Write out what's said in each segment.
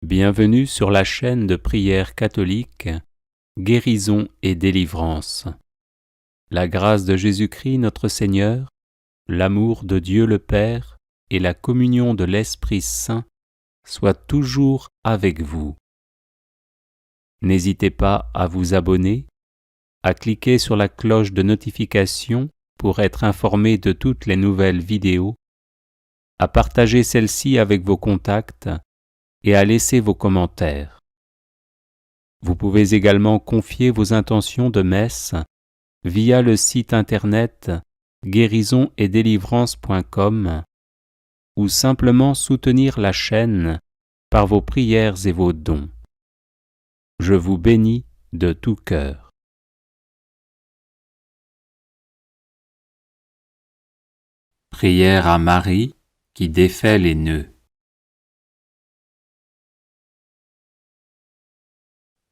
Bienvenue sur la chaîne de prière catholique, Guérison et délivrance. La grâce de Jésus-Christ notre Seigneur, l'amour de Dieu le Père et la communion de l'Esprit Saint soient toujours avec vous. N'hésitez pas à vous abonner, à cliquer sur la cloche de notification pour être informé de toutes les nouvelles vidéos, à partager celle-ci avec vos contacts et à laisser vos commentaires. Vous pouvez également confier vos intentions de messe via le site internet guérisonetdélivrance.com ou simplement soutenir la chaîne par vos prières et vos dons. Je vous bénis de tout cœur. Prière à Marie qui défait les nœuds.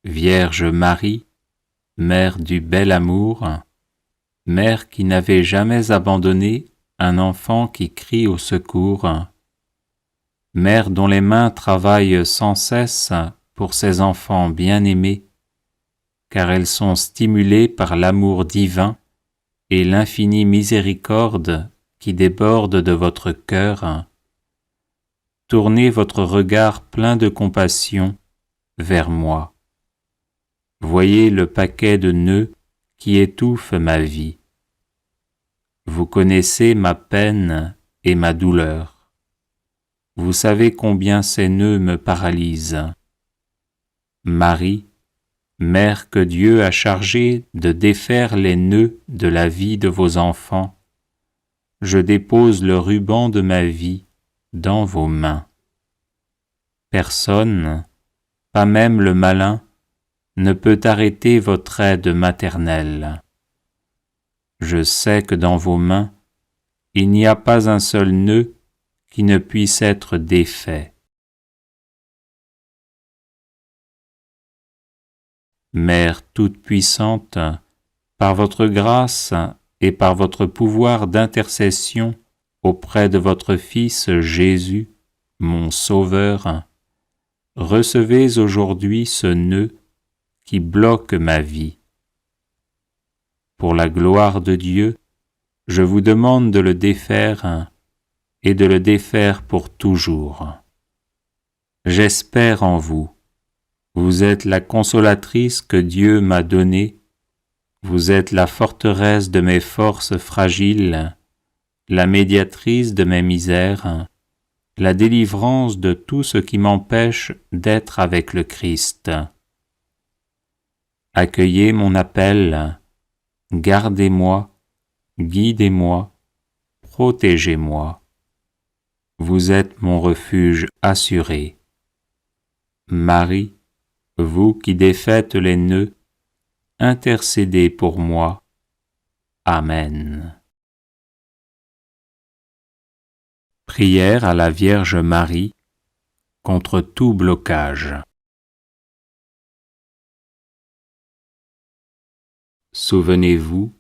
Vierge Marie, Mère du bel amour, Mère qui n'avait jamais abandonné un enfant qui crie au secours, Mère dont les mains travaillent sans cesse pour ses enfants bien-aimés, car elles sont stimulées par l'amour divin et l'infinie miséricorde qui déborde de votre cœur, tournez votre regard plein de compassion vers moi. Voyez le paquet de nœuds qui étouffe ma vie. Vous connaissez ma peine et ma douleur. Vous savez combien ces nœuds me paralysent. Marie, Mère que Dieu a chargée de défaire les nœuds de la vie de vos enfants, je dépose le ruban de ma vie dans vos mains. Personne, pas même le malin, ne peut arrêter votre aide maternelle. Je sais que dans vos mains, il n'y a pas un seul nœud qui ne puisse être défait. Mère toute-puissante, par votre grâce et par votre pouvoir d'intercession auprès de votre Fils Jésus, mon Sauveur, recevez aujourd'hui ce nœud qui bloque ma vie. Pour la gloire de Dieu, je vous demande de le défaire et de le défaire pour toujours. J'espère en vous. Vous êtes la consolatrice que Dieu m'a donnée. Vous êtes la forteresse de mes forces fragiles, la médiatrice de mes misères, la délivrance de tout ce qui m'empêche d'être avec le Christ. Accueillez mon appel, gardez-moi, guidez-moi, protégez-moi. Vous êtes mon refuge assuré. Marie, vous qui défaites les nœuds, intercédez pour moi. Amen. Prière à la Vierge Marie contre tout blocage. Souvenez-vous,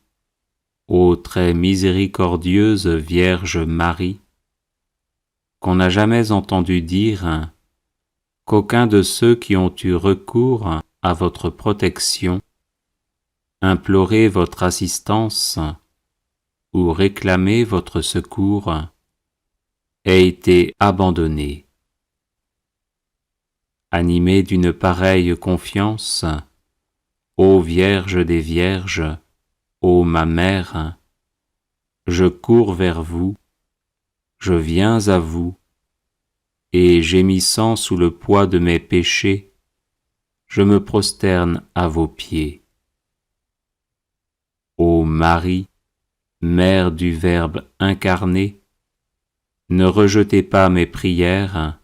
ô très miséricordieuse Vierge Marie, qu'on n'a jamais entendu dire qu'aucun de ceux qui ont eu recours à votre protection, imploré votre assistance ou réclamé votre secours, ait été abandonné. Animé d'une pareille confiance, ô Vierge des Vierges, ô ma Mère, je cours vers vous, je viens à vous, et gémissant sous le poids de mes péchés, je me prosterne à vos pieds. Ô Marie, Mère du Verbe incarné, ne rejetez pas mes prières,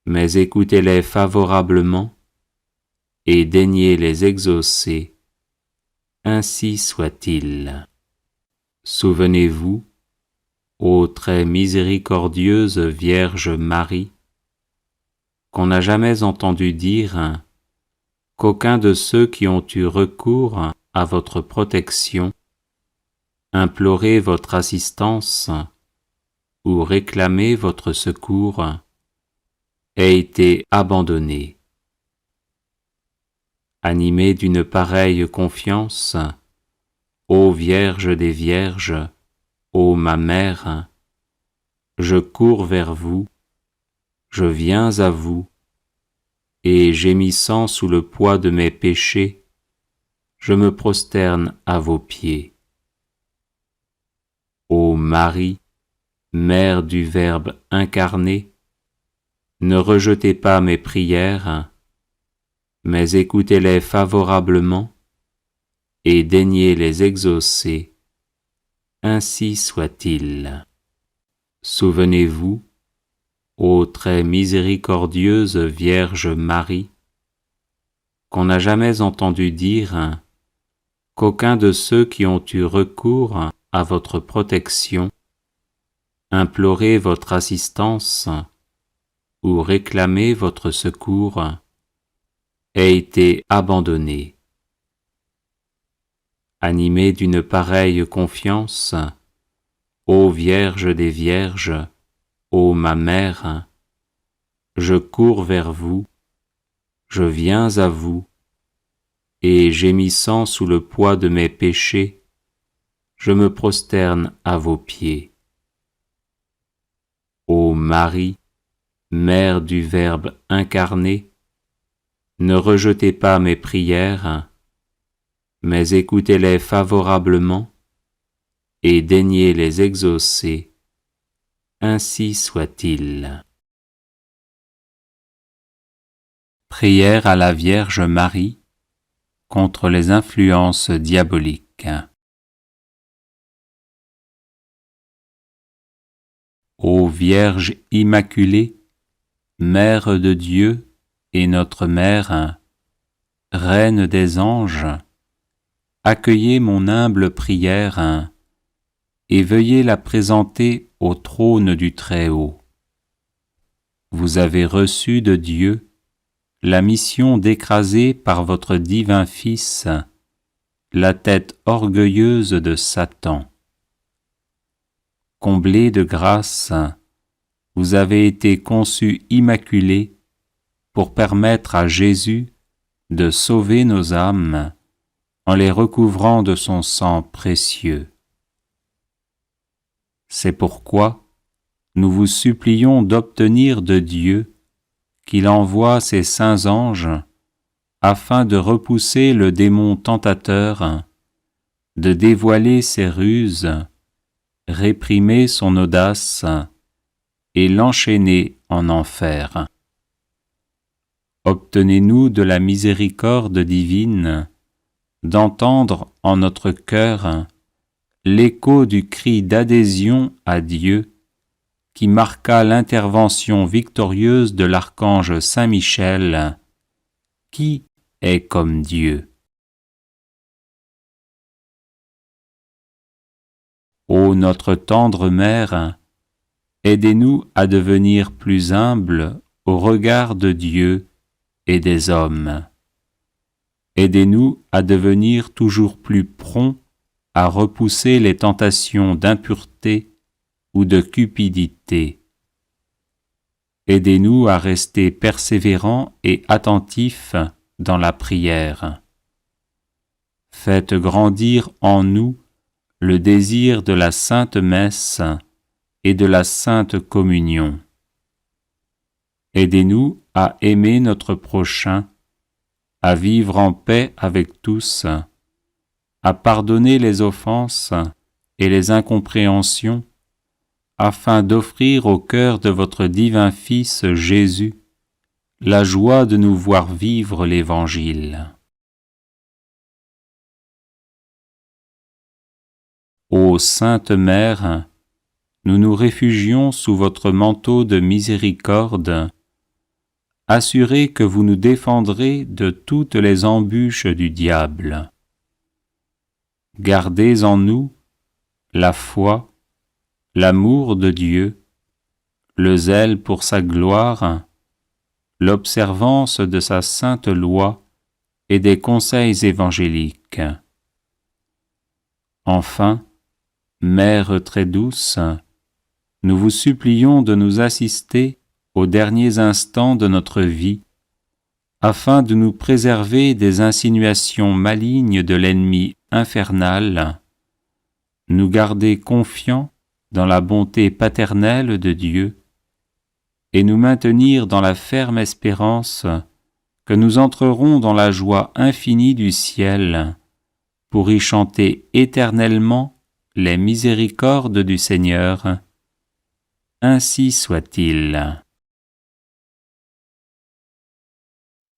mais écoutez-les favorablement et daignez les exaucer. Ainsi soit-il. Souvenez-vous, ô très miséricordieuse Vierge Marie, qu'on n'a jamais entendu dire qu'aucun de ceux qui ont eu recours à votre protection, imploré votre assistance ou réclamé votre secours, ait été abandonnée. Animé d'une pareille confiance, ô Vierge des Vierges, ô ma Mère, je cours vers vous, je viens à vous, et gémissant sous le poids de mes péchés, je me prosterne à vos pieds. Ô Marie, Mère du Verbe incarné, ne rejetez pas mes prières, mais écoutez-les favorablement et daignez les exaucer. Ainsi soit-il. Souvenez-vous, ô très miséricordieuse Vierge Marie, qu'on n'a jamais entendu dire qu'aucun de ceux qui ont eu recours à votre protection, imploré votre assistance ou réclamé votre secours, ait été abandonné. Animé d'une pareille confiance, ô Vierge des Vierges, ô ma Mère, je cours vers vous, je viens à vous, et gémissant sous le poids de mes péchés, je me prosterne à vos pieds. Ô Marie, Mère du Verbe incarné, ne rejetez pas mes prières, mais écoutez-les favorablement et daignez les exaucer. Ainsi soit-il. Prière à la Vierge Marie contre les influences diaboliques. Ô Vierge Immaculée, Mère de Dieu et notre Mère, Reine des anges, accueillez mon humble prière et veuillez la présenter au trône du Très-Haut. Vous avez reçu de Dieu la mission d'écraser par votre divin Fils la tête orgueilleuse de Satan. Comblé de grâce, vous avez été conçu immaculé pour permettre à Jésus de sauver nos âmes en les recouvrant de son sang précieux. C'est pourquoi nous vous supplions d'obtenir de Dieu qu'il envoie ses saints anges afin de repousser le démon tentateur, de dévoiler ses ruses, réprimer son audace et l'enchaîner en enfer. Obtenez-nous de la miséricorde divine d'entendre en notre cœur l'écho du cri d'adhésion à Dieu qui marqua l'intervention victorieuse de l'archange Saint Michel, qui est comme Dieu. Ô notre tendre Mère, aidez-nous à devenir plus humbles au regard de Dieu et des hommes. Aidez-nous à devenir toujours plus prompts à repousser les tentations d'impureté ou de cupidité. Aidez-nous à rester persévérants et attentifs dans la prière. Faites grandir en nous le désir de la Sainte Messe et de la Sainte Communion. Aidez-nous à aimer notre prochain, à vivre en paix avec tous, à pardonner les offenses et les incompréhensions, afin d'offrir au cœur de votre divin Fils Jésus la joie de nous voir vivre l'Évangile. Ô Sainte Mère, nous nous réfugions sous votre manteau de miséricorde, assurés que vous nous défendrez de toutes les embûches du diable. Gardez en nous la foi, l'amour de Dieu, le zèle pour sa gloire, l'observance de sa sainte loi et des conseils évangéliques. Enfin, Mère très douce, nous vous supplions de nous assister aux derniers instants de notre vie, afin de nous préserver des insinuations malignes de l'ennemi infernal, nous garder confiants dans la bonté paternelle de Dieu et nous maintenir dans la ferme espérance que nous entrerons dans la joie infinie du ciel pour y chanter éternellement les miséricordes du Seigneur. Ainsi soit-il.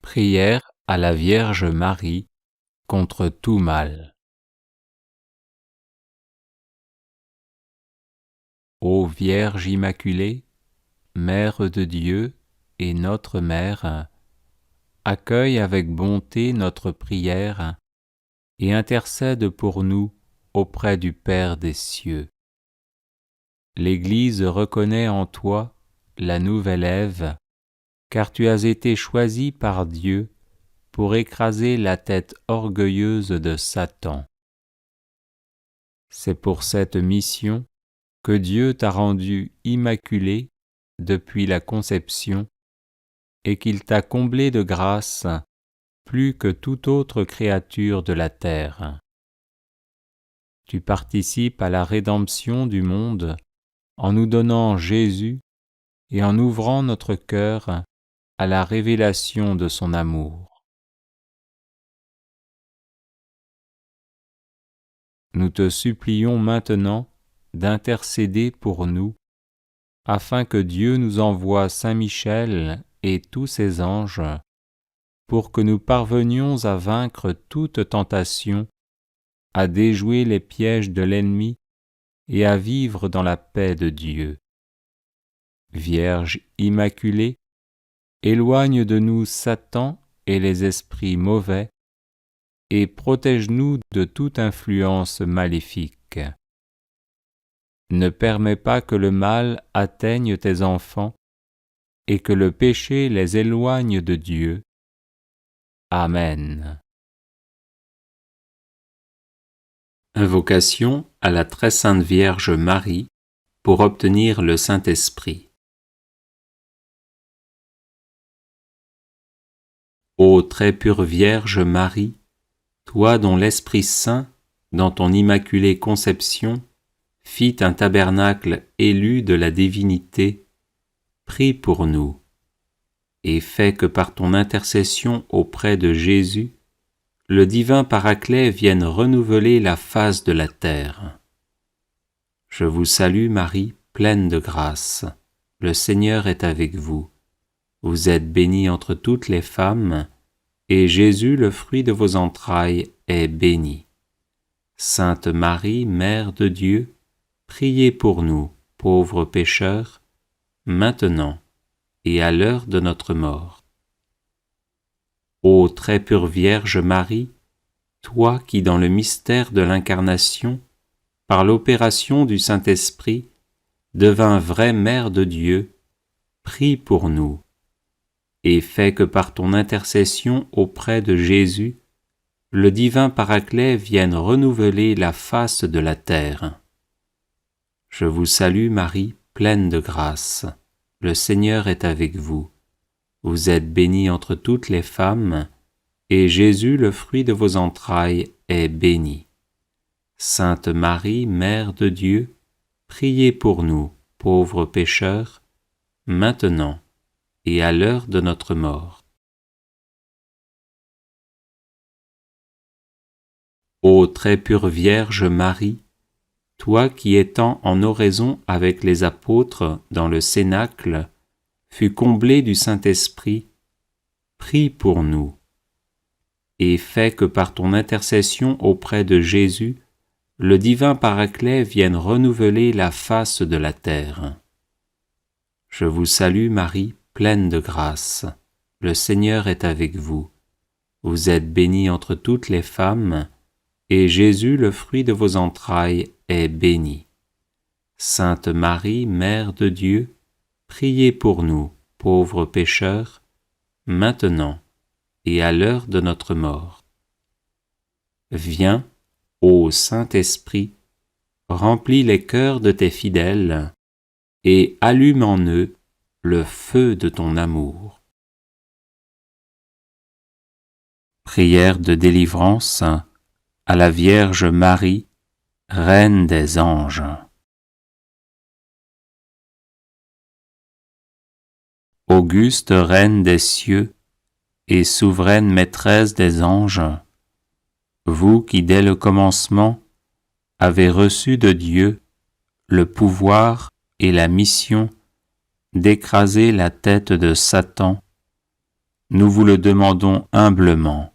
Prière à la Vierge Marie contre tout mal. Ô Vierge Immaculée, Mère de Dieu et notre Mère, accueille avec bonté notre prière et intercède pour nous auprès du Père des cieux. L'Église reconnaît en toi la nouvelle Ève, car tu as été choisie par Dieu pour écraser la tête orgueilleuse de Satan. C'est pour cette mission que Dieu t'a rendue immaculée depuis la conception et qu'il t'a comblée de grâce plus que toute autre créature de la terre. Tu participes à la rédemption du monde en nous donnant Jésus et en ouvrant notre cœur à la révélation de son amour. Nous te supplions maintenant d'intercéder pour nous, afin que Dieu nous envoie Saint Michel et tous ses anges, pour que nous parvenions à vaincre toute tentation, à déjouer les pièges de l'ennemi et à vivre dans la paix de Dieu. Vierge Immaculée, éloigne de nous Satan et les esprits mauvais, et protège-nous de toute influence maléfique. Ne permets pas que le mal atteigne tes enfants et que le péché les éloigne de Dieu. Amen. Invocation à la très sainte Vierge Marie pour obtenir le Saint-Esprit. Ô très pure Vierge Marie, toi dont l'Esprit Saint, dans ton immaculée conception, fit un tabernacle élu de la divinité, prie pour nous, et fais que par ton intercession auprès de Jésus, le divin Paraclet vienne renouveler la face de la terre. Je vous salue Marie, pleine de grâce. Le Seigneur est avec vous. Vous êtes bénie entre toutes les femmes, et Jésus, le fruit de vos entrailles, est béni. Sainte Marie, Mère de Dieu, priez pour nous, pauvres pécheurs, maintenant et à l'heure de notre mort. Ô très pure Vierge Marie, toi qui dans le mystère de l'Incarnation, par l'opération du Saint-Esprit, devins vraie Mère de Dieu, prie pour nous, et fais que par ton intercession auprès de Jésus, le divin Paraclet vienne renouveler la face de la terre. Je vous salue Marie, pleine de grâce. Le Seigneur est avec vous. Vous êtes bénie entre toutes les femmes, et Jésus, le fruit de vos entrailles, est béni. Sainte Marie, Mère de Dieu, priez pour nous, pauvres pécheurs, maintenant et à l'heure de notre mort. Ô très pure Vierge Marie, toi qui étant en oraison avec les apôtres dans le cénacle, fus comblée du Saint-Esprit, prie pour nous, et fais que par ton intercession auprès de Jésus, le divin Paraclet vienne renouveler la face de la terre. Je vous salue Marie, pleine de grâce. Le Seigneur est avec vous. Vous êtes bénie entre toutes les femmes, et Jésus, le fruit de vos entrailles, est béni. Sainte Marie, Mère de Dieu, priez pour nous, pauvres pécheurs, maintenant et à l'heure de notre mort. Viens, ô Saint-Esprit, remplis les cœurs de tes fidèles, et allume en eux le feu de ton amour. Prière de délivrance à la Vierge Marie, Reine des anges. Auguste Reine des cieux et souveraine maîtresse des anges, vous qui dès le commencement avez reçu de Dieu le pouvoir et la mission d'écraser la tête de Satan, nous vous le demandons humblement.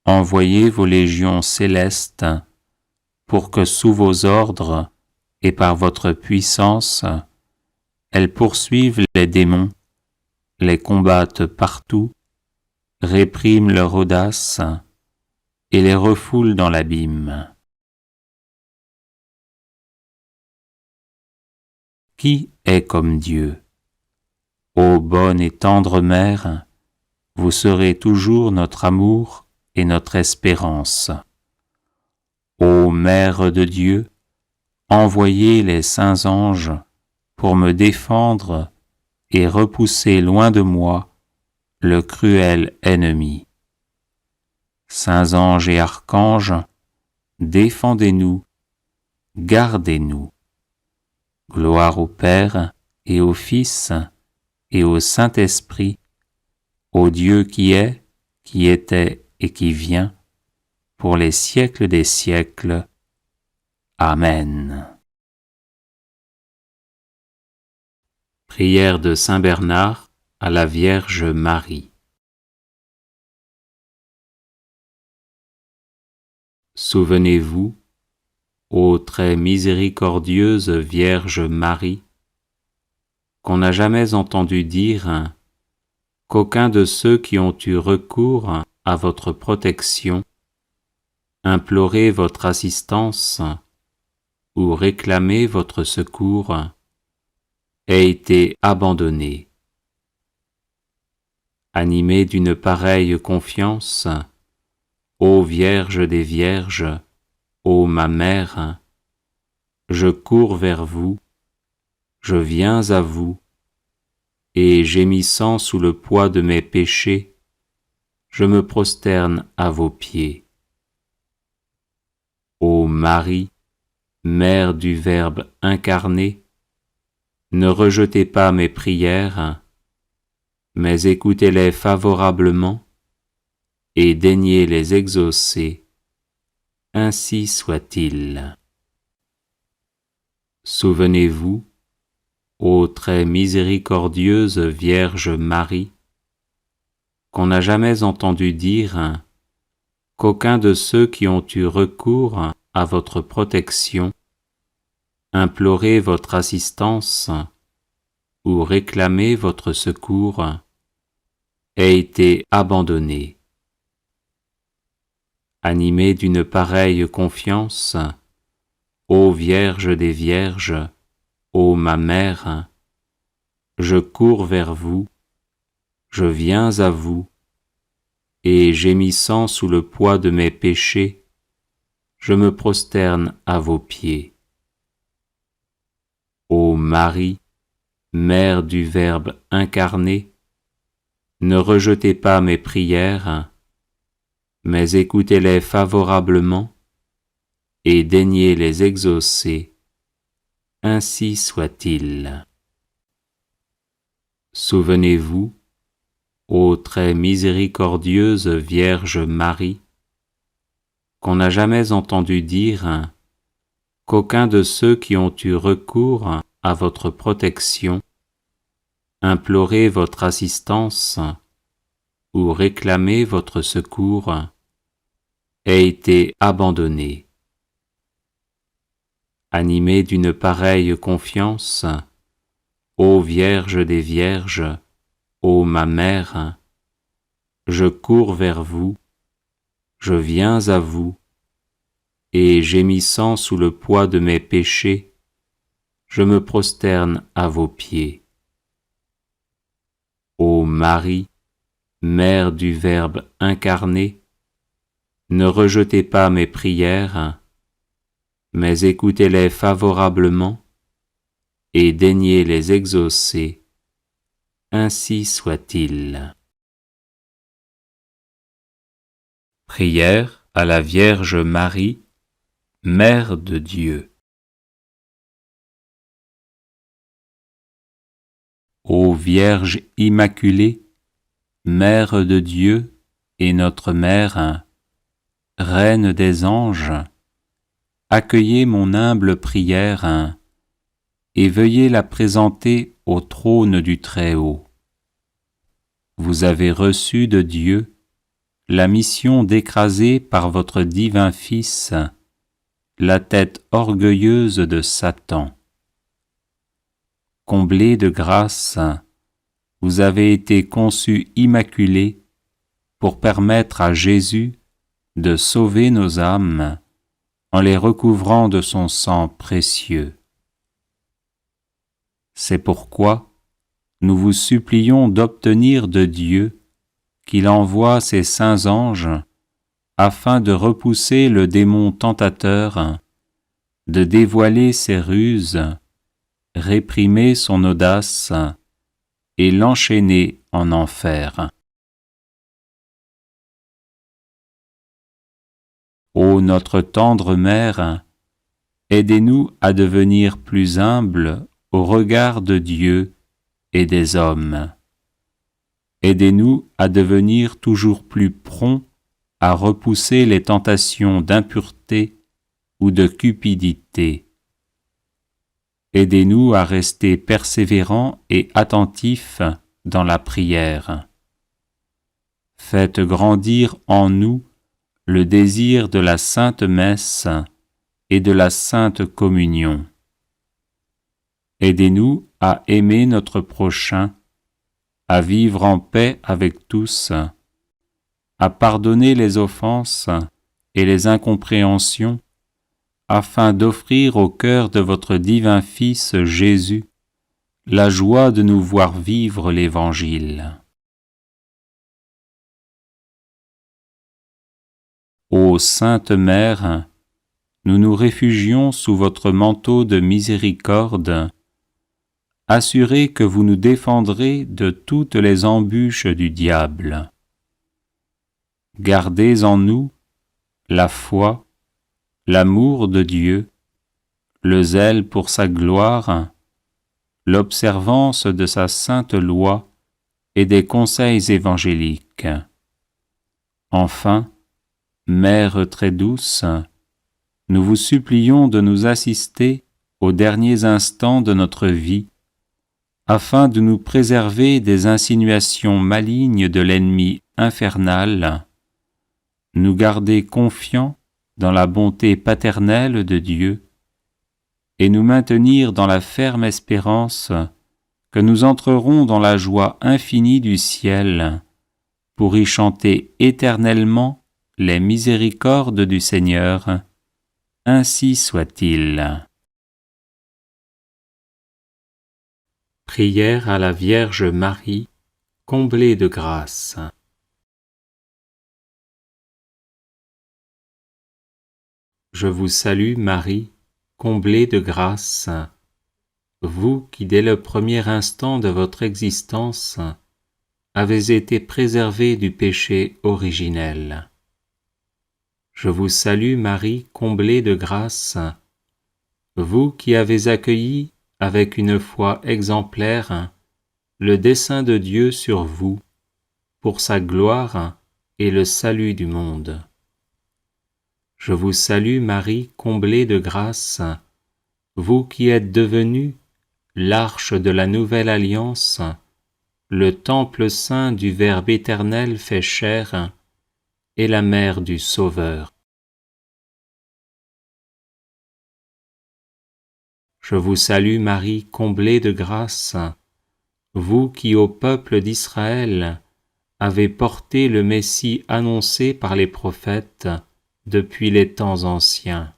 Envoyez vos légions célestes pour que sous vos ordres et par votre puissance, elles poursuivent les démons, les combattent partout, répriment leur audace et les refoulent dans l'abîme. Qui est comme Dieu? Ô bonne et tendre Mère, vous serez toujours notre amour et notre espérance. Ô Mère de Dieu, envoyez les saints anges pour me défendre et repousser loin de moi le cruel ennemi. Saints anges et archanges, défendez-nous, gardez-nous. Gloire au Père et au Fils et au Saint-Esprit, au Dieu qui est, qui était et qui vient, pour les siècles des siècles. Amen. Prière de Saint Bernard à la Vierge Marie. Souvenez-vous, ô très miséricordieuse Vierge Marie, qu'on n'a jamais entendu dire qu'aucun de ceux qui ont eu recours à votre protection, imploré votre assistance ou réclamé votre secours, ait été abandonné. Animé d'une pareille confiance, ô Vierge des Vierges, ô ma Mère, je cours vers vous, je viens à vous, et gémissant sous le poids de mes péchés, je me prosterne à vos pieds. Ô Marie, Mère du Verbe incarné, ne rejetez pas mes prières, mais écoutez-les favorablement et daignez les exaucer. Ainsi soit-il. Souvenez-vous, ô très miséricordieuse Vierge Marie, qu'on n'a jamais entendu dire qu'aucun de ceux qui ont eu recours à votre protection, imploré votre assistance ou réclamé votre secours, ait été abandonné. Animé d'une pareille confiance, ô Vierge des Vierges, ô ma Mère, je cours vers vous, je viens à vous, et gémissant sous le poids de mes péchés, je me prosterne à vos pieds. Ô Marie, Mère du Verbe incarné, ne rejetez pas mes prières, mais écoutez-les favorablement et daignez les exaucer. Ainsi soit-il. Souvenez-vous, ô très miséricordieuse Vierge Marie, qu'on n'a jamais entendu dire qu'aucun de ceux qui ont eu recours à votre protection, imploré votre assistance ou réclamé votre secours, ait été abandonné. Animé d'une pareille confiance, ô Vierge des Vierges, ô ma Mère, je cours vers vous, je viens à vous, et gémissant sous le poids de mes péchés, je me prosterne à vos pieds. Ô Marie, Mère du Verbe incarné, ne rejetez pas mes prières, mais écoutez-les favorablement et daignez les exaucer. ainsi soit-il. Prière à la Vierge Marie, Mère de Dieu. Ô Vierge Immaculée, Mère de Dieu et notre Mère, Reine des anges, accueillez mon humble prière et veuillez la présenter au trône du Très-Haut. Vous avez reçu de Dieu la mission d'écraser par votre divin Fils la tête orgueilleuse de Satan. Comblée de grâce, vous avez été conçue immaculée pour permettre à Jésus de sauver nos âmes en les recouvrant de son sang précieux. C'est pourquoi nous vous supplions d'obtenir de Dieu qu'il envoie ses saints anges afin de repousser le démon tentateur, de dévoiler ses ruses, réprimer son audace et l'enchaîner en enfer. Ô notre tendre Mère, aidez-nous à devenir plus humbles au regard de Dieu et des hommes. Aidez-nous à devenir toujours plus prompts à repousser les tentations d'impureté ou de cupidité. Aidez-nous à rester persévérants et attentifs dans la prière. Faites grandir en nous le désir de la Sainte Messe et de la Sainte Communion. Aidez-nous à aimer notre prochain, à vivre en paix avec tous, à pardonner les offenses et les incompréhensions, afin d'offrir au cœur de votre divin Fils Jésus la joie de nous voir vivre l'Évangile. Ô Sainte Mère, nous nous réfugions sous votre manteau de miséricorde, assurés que vous nous défendrez de toutes les embûches du diable. Gardez en nous la foi, l'amour de Dieu, le zèle pour sa gloire, l'observance de sa sainte loi et des conseils évangéliques. Enfin, Mère très douce, nous vous supplions de nous assister aux derniers instants de notre vie, afin de nous préserver des insinuations malignes de l'ennemi infernal, nous garder confiants dans la bonté paternelle de Dieu et nous maintenir dans la ferme espérance que nous entrerons dans la joie infinie du ciel pour y chanter éternellement les miséricordes du Seigneur. Ainsi soit-il. Prière à la Vierge Marie, comblée de grâce. Je vous salue Marie, comblée de grâce, vous qui dès le premier instant de votre existence avez été préservée du péché originel. Je vous salue Marie, comblée de grâce, vous qui avez accueilli avec une foi exemplaire le dessein de Dieu sur vous, pour sa gloire et le salut du monde. Je vous salue Marie, comblée de grâce, vous qui êtes devenue l'arche de la nouvelle alliance, le temple saint du Verbe éternel fait chair, et la mère du Sauveur. Je vous salue Marie, comblée de grâce, vous qui au peuple d'Israël avez porté le Messie annoncé par les prophètes depuis les temps anciens.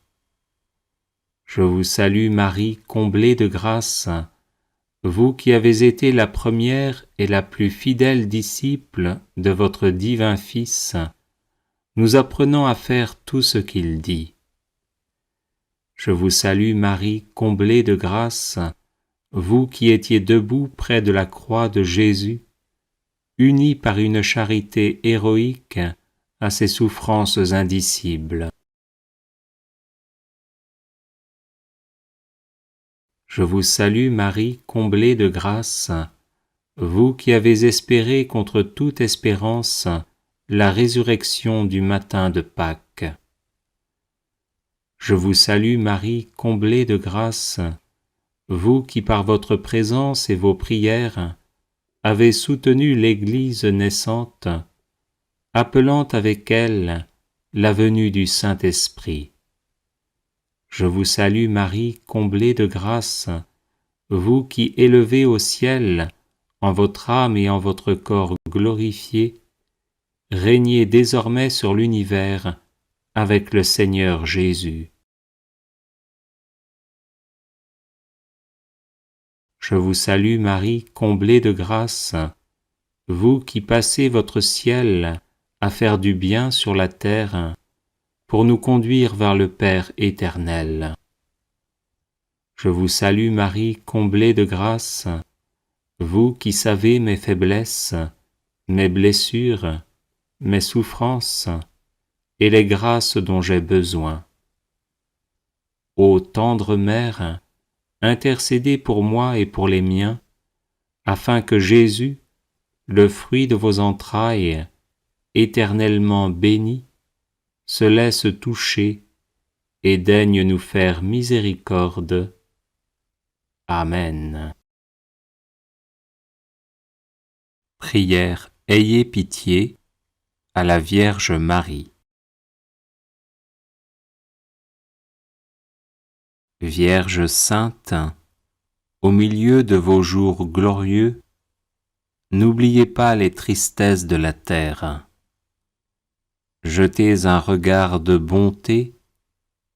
Je vous salue Marie, comblée de grâce, vous qui avez été la première et la plus fidèle disciple de votre divin Fils, nous apprenant à faire tout ce qu'il dit. Je vous salue Marie, comblée de grâce, vous qui étiez debout près de la croix de Jésus, unis par une charité héroïque à ses souffrances indicibles. Je vous salue Marie, comblée de grâce, vous qui avez espéré contre toute espérance la résurrection du matin de Pâques. Je vous salue Marie, comblée de grâce, vous qui par votre présence et vos prières avez soutenu l'Église naissante, appelant avec elle la venue du Saint-Esprit. Je vous salue Marie, comblée de grâce, vous qui élevez au ciel, en votre âme et en votre corps glorifiés, régnez désormais sur l'univers avec le Seigneur Jésus. Je vous salue Marie, comblée de grâce, vous qui passez votre ciel à faire du bien sur la terre, pour nous conduire vers le Père éternel. Je vous salue Marie, comblée de grâce, vous qui savez mes faiblesses, mes blessures, mes souffrances et les grâces dont j'ai besoin. Ô tendre Mère, intercédez pour moi et pour les miens, afin que Jésus, le fruit de vos entrailles, éternellement béni, se laisse toucher et daigne nous faire miséricorde. Amen. Prière, ayez pitié à la Vierge Marie. Vierge sainte, au milieu de vos jours glorieux, n'oubliez pas les tristesses de la terre. Jetez un regard de bonté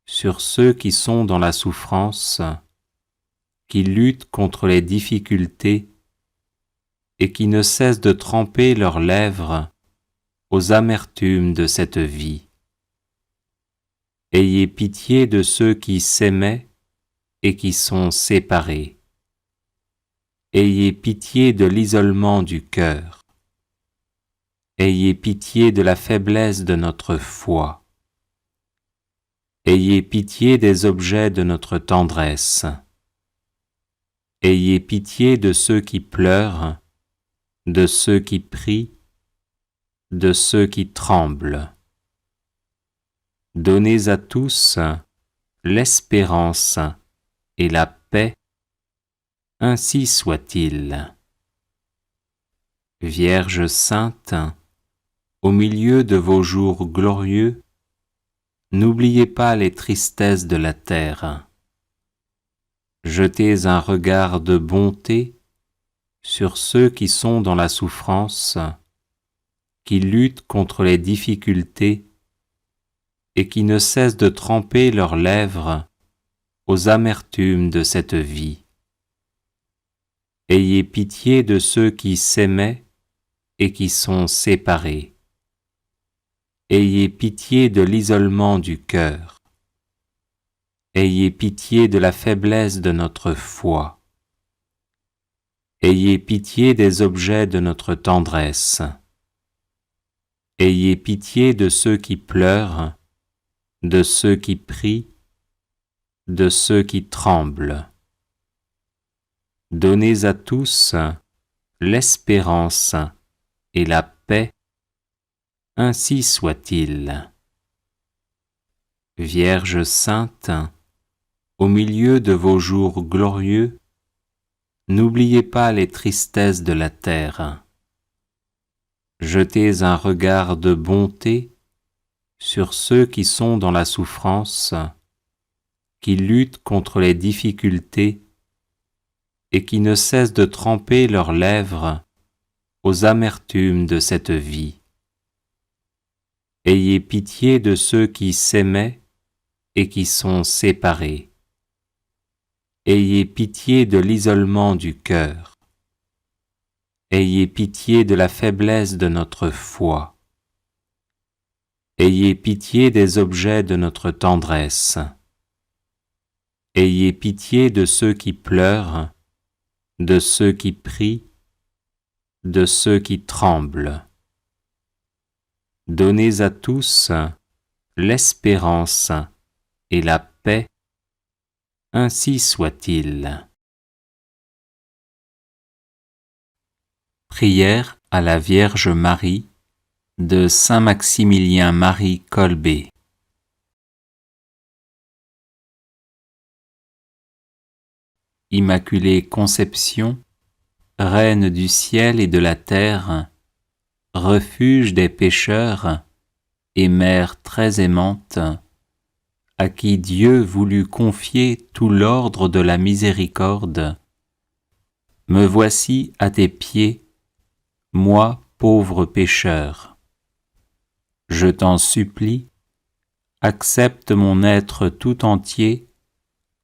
sur ceux qui sont dans la souffrance, qui luttent contre les difficultés et qui ne cessent de tremper leurs lèvres aux amertumes de cette vie. Ayez pitié de ceux qui s'aimaient et qui sont séparés. Ayez pitié de l'isolement du cœur. Ayez pitié de la faiblesse de notre foi. Ayez pitié des objets de notre tendresse. Ayez pitié de ceux qui pleurent, de ceux qui prient, de ceux qui tremblent. Donnez à tous l'espérance et la paix, ainsi soit-il. Vierge sainte, au milieu de vos jours glorieux, n'oubliez pas les tristesses de la terre. Jetez un regard de bonté sur ceux qui sont dans la souffrance, qui luttent contre les difficultés et qui ne cessent de tremper leurs lèvres aux amertumes de cette vie. Ayez pitié de ceux qui s'aimaient et qui sont séparés. Ayez pitié de l'isolement du cœur. Ayez pitié de la faiblesse de notre foi. Ayez pitié des objets de notre tendresse. Ayez pitié de ceux qui pleurent, de ceux qui prient, de ceux qui tremblent. Donnez à tous l'espérance et la paix, ainsi soit-il. Vierge sainte, au milieu de vos jours glorieux, n'oubliez pas les tristesses de la terre. Jetez un regard de bonté sur ceux qui sont dans la souffrance, qui luttent contre les difficultés et qui ne cessent de tremper leurs lèvres aux amertumes de cette vie. Ayez pitié de ceux qui s'aimaient et qui sont séparés. Ayez pitié de l'isolement du cœur. Ayez pitié de la faiblesse de notre foi. Ayez pitié des objets de notre tendresse. Ayez pitié de ceux qui pleurent, de ceux qui prient, de ceux qui tremblent. Donnez à tous l'espérance et la paix, ainsi soit-il. Prière à la Vierge Marie de Saint Maximilien Marie Kolbe. Immaculée Conception, Reine du ciel et de la terre, refuge des pécheurs et mère très aimante, à qui Dieu voulut confier tout l'ordre de la miséricorde, me voici à tes pieds, moi pauvre pécheur. Je t'en supplie, accepte mon être tout entier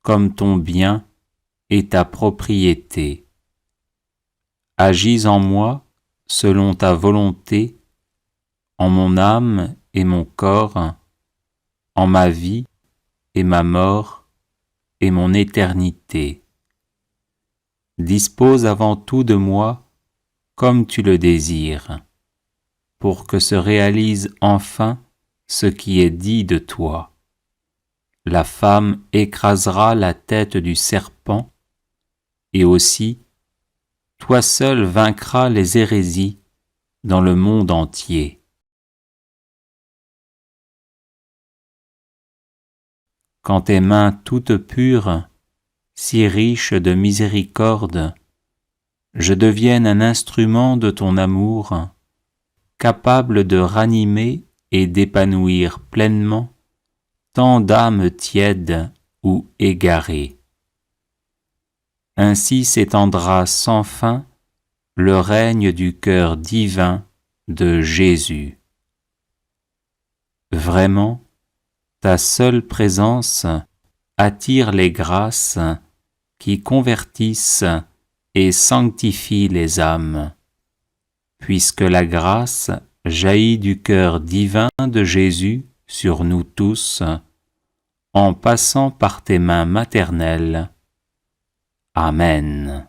comme ton bien et ta propriété. Agis en moi selon ta volonté, en mon âme et mon corps, en ma vie et ma mort et mon éternité. Dispose avant tout de moi comme tu le désires, pour que se réalise enfin ce qui est dit de toi. La femme écrasera la tête du serpent, et aussi, toi seul vaincras les hérésies dans le monde entier. Quand tes mains toutes pures, si riches de miséricorde, je devienne un instrument de ton amour, capable de ranimer et d'épanouir pleinement tant d'âmes tièdes ou égarées. Ainsi s'étendra sans fin le règne du cœur divin de Jésus. Vraiment, ta seule présence attire les grâces qui convertissent et sanctifient les âmes, puisque la grâce jaillit du cœur divin de Jésus sur nous tous, en passant par tes mains maternelles. Amen.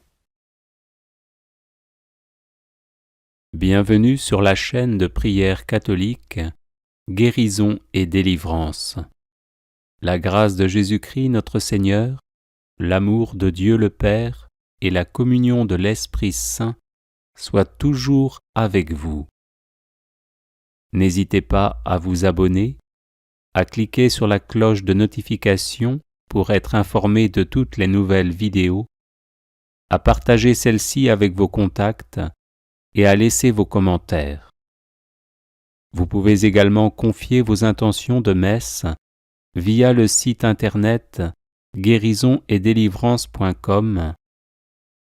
Bienvenue sur la chaîne de prière catholique Guérison et délivrance. La grâce de Jésus-Christ notre Seigneur, l'amour de Dieu le Père et la communion de l'Esprit Saint soient toujours avec vous. N'hésitez pas à vous abonner, à cliquer sur la cloche de notification pour être informé de toutes les nouvelles vidéos, à partager celle-ci avec vos contacts et à laisser vos commentaires. Vous pouvez également confier vos intentions de messe via le site internet guérisonetdélivrance.com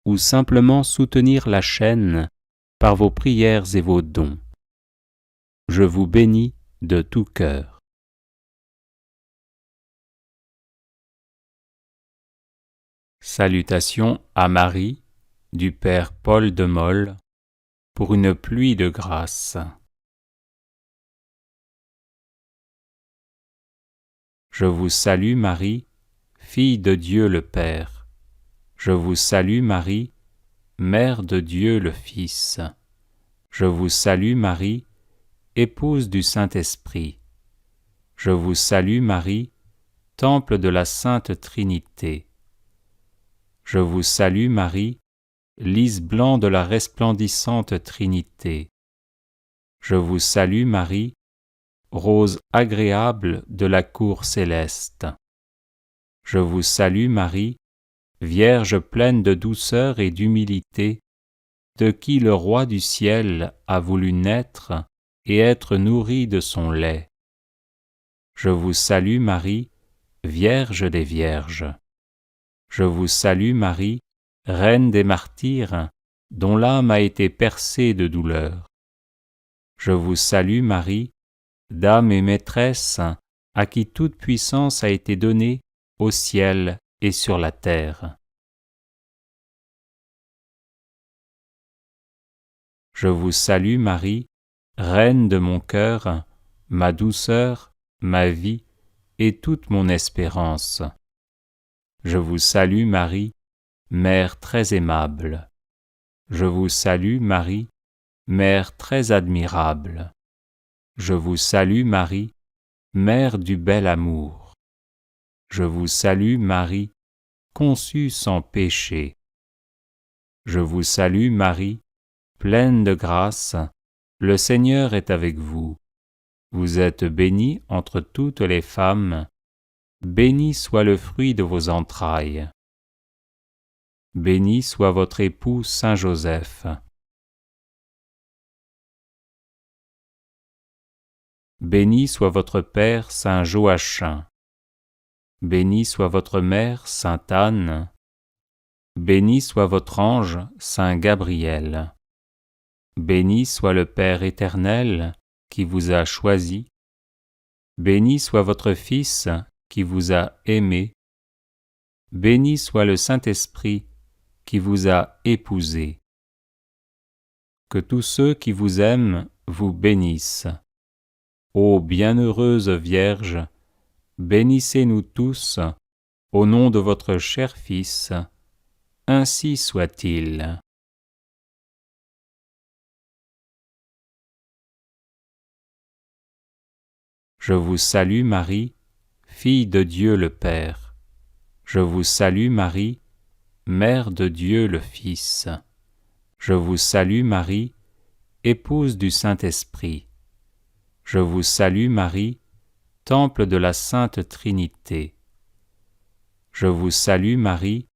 ou simplement soutenir la chaîne par vos prières et vos dons. Je vous bénis de tout cœur. Salutations à Marie, du Père Paul de Molle, pour une pluie de grâce. Je vous salue Marie, fille de Dieu le Père. Je vous salue Marie, Mère de Dieu le Fils. Je vous salue Marie, épouse du Saint-Esprit. Je vous salue Marie, temple de la Sainte Trinité. Je vous salue Marie, lys blanc de la resplendissante Trinité. Je vous salue Marie, rose agréable de la cour céleste. Je vous salue Marie, Vierge pleine de douceur et d'humilité, de qui le Roi du ciel a voulu naître et être nourri de son lait. Je vous salue Marie, Vierge des Vierges. Je vous salue Marie, Reine des martyrs, dont l'âme a été percée de douleur. Je vous salue Marie, Dame et Maîtresse, à qui toute puissance a été donnée au ciel et sur la terre. Je vous salue Marie, Reine de mon cœur, ma douceur, ma vie et toute mon espérance. Je vous salue Marie, Mère très aimable. Je vous salue, Marie, Mère très admirable. Je vous salue, Marie, Mère du bel amour. Je vous salue, Marie, conçue sans péché. Je vous salue, Marie, pleine de grâce, le Seigneur est avec vous. Vous êtes bénie entre toutes les femmes, béni soit le fruit de vos entrailles. Béni soit votre époux Saint Joseph. Béni soit votre père Saint Joachim. Béni soit votre mère Sainte Anne. Béni soit votre ange Saint Gabriel. Béni soit le Père éternel qui vous a choisi. Béni soit votre Fils qui vous a aimé. Béni soit le Saint-Esprit qui vous a épousé. Que tous ceux qui vous aiment vous bénissent. Ô bienheureuse Vierge, bénissez-nous tous, au nom de votre cher Fils, ainsi soit-il. Je vous salue Marie, fille de Dieu le Père. Je vous salue Marie, Mère de Dieu le Fils. Je vous salue Marie, épouse du Saint-Esprit. Je vous salue Marie, temple de la Sainte Trinité. Je vous salue Marie,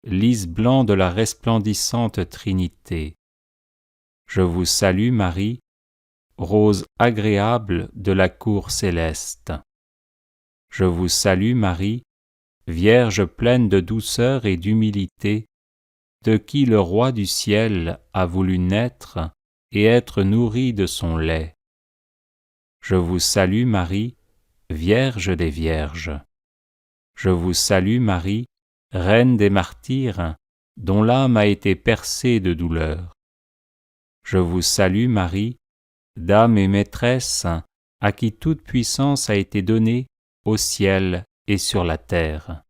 lys blanc de la resplendissante Trinité. Je vous salue Marie, rose agréable de la cour céleste. Je vous salue Marie, Vierge pleine de douceur et d'humilité, de qui le Roi du ciel a voulu naître et être nourri de son lait. Je vous salue Marie, Vierge des Vierges. Je vous salue Marie, Reine des martyrs, dont l'âme a été percée de douleur. Je vous salue Marie, Dame et Maîtresse, à qui toute puissance a été donnée au ciel et sur la terre.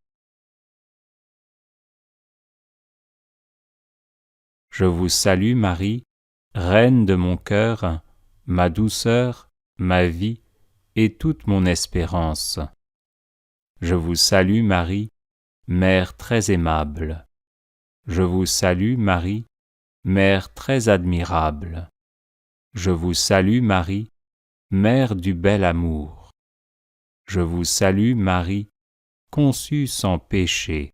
Je vous salue Marie, Reine de mon cœur, ma douceur, ma vie et toute mon espérance. Je vous salue Marie, Mère très aimable. Je vous salue Marie, Mère très admirable. Je vous salue Marie, Mère du bel amour. Je vous salue Marie, conçue sans péché.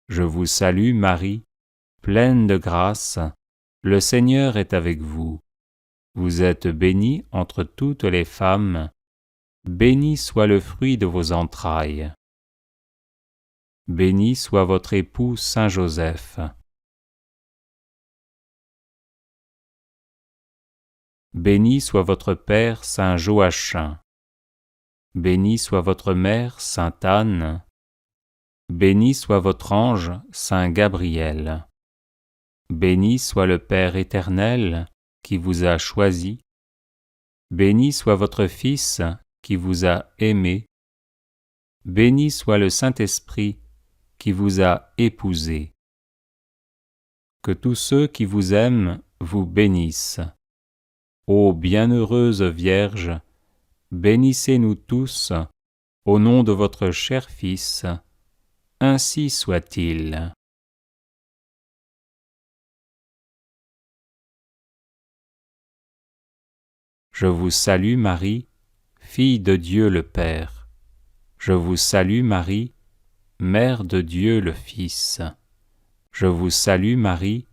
Je vous salue Marie, pleine de grâce, le Seigneur est avec vous. Vous êtes bénie entre toutes les femmes, béni soit le fruit de vos entrailles. Béni soit votre époux Saint Joseph. Béni soit votre père Saint Joachim. Béni soit votre mère Sainte Anne. Béni soit votre ange Saint Gabriel. Béni soit le Père éternel qui vous a choisi. Béni soit votre Fils qui vous a aimé. Béni soit le Saint-Esprit qui vous a épousé. Que tous ceux qui vous aiment vous bénissent. Ô bienheureuse Vierge, bénissez-nous tous, au nom de votre cher Fils, ainsi soit-il. Je vous salue Marie, fille de Dieu le Père. Je vous salue Marie, Mère de Dieu le Fils. Je vous salue Marie,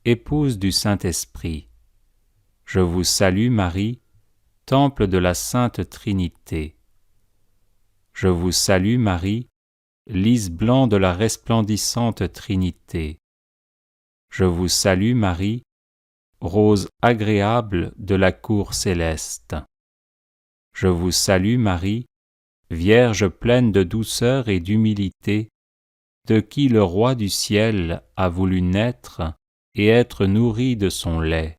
épouse du Saint-Esprit. Je vous salue Marie, temple de la Sainte Trinité. Je vous salue Marie, lys blanc de la resplendissante Trinité. Je vous salue Marie, rose agréable de la cour céleste. Je vous salue Marie, Vierge pleine de douceur et d'humilité, de qui le Roi du ciel a voulu naître et être nourri de son lait.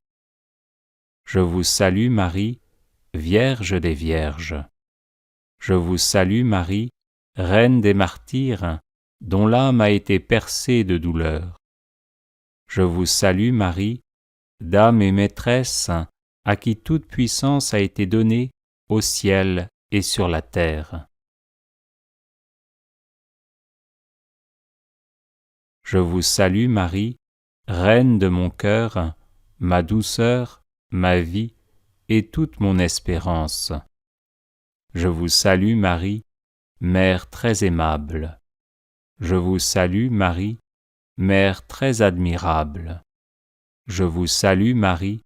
Je vous salue Marie, Vierge des Vierges. Je vous salue Marie, Reine des martyrs, dont l'âme a été percée de douleur. Je vous salue Marie, Dame et Maîtresse, à qui toute puissance a été donnée au ciel et sur la terre. Je vous salue Marie, Reine de mon cœur, ma douceur, ma vie et toute mon espérance. Je vous salue Marie, Mère très aimable. Je vous salue Marie, Mère très admirable. Je vous salue Marie,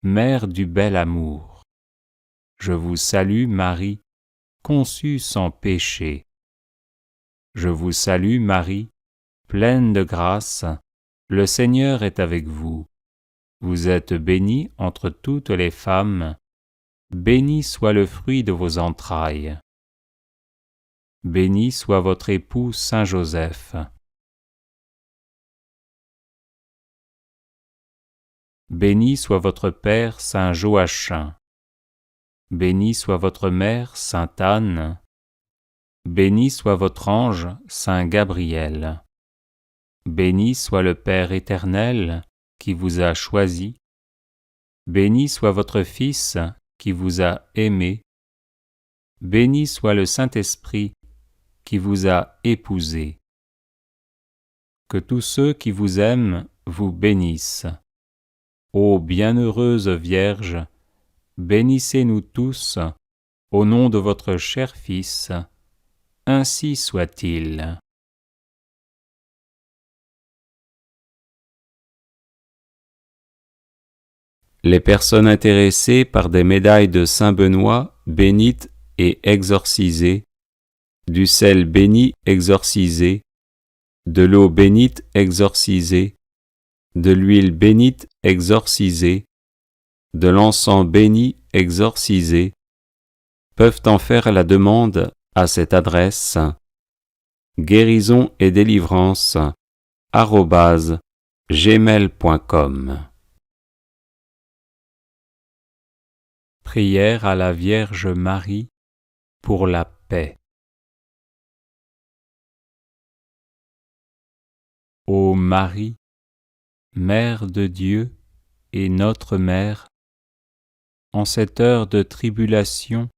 Mère du bel amour. Je vous salue Marie, conçue sans péché. Je vous salue Marie, pleine de grâce, le Seigneur est avec vous. Vous êtes bénie entre toutes les femmes, béni soit le fruit de vos entrailles. Béni soit votre époux Saint Joseph. Béni soit votre père Saint Joachim. Béni soit votre mère Sainte Anne. Béni soit votre ange Saint Gabriel. Béni soit le Père éternel qui vous a choisi. Béni soit votre Fils qui vous a aimé. Béni soit le Saint-Esprit qui vous a épousé. Que tous ceux qui vous aiment vous bénissent. Ô bienheureuse Vierge, bénissez-nous tous, au nom de votre cher Fils, ainsi soit-il. Les personnes intéressées par des médailles de Saint Benoît bénites et exorcisées, du sel béni exorcisé, de l'eau bénite exorcisée, de l'huile bénite exorcisée, de l'encens béni exorcisé, peuvent en faire la demande à cette adresse guérison et délivrance @gmail.com. Prière à la Vierge Marie pour la paix. Ô Marie, Mère de Dieu et notre Mère, en cette heure de tribulation,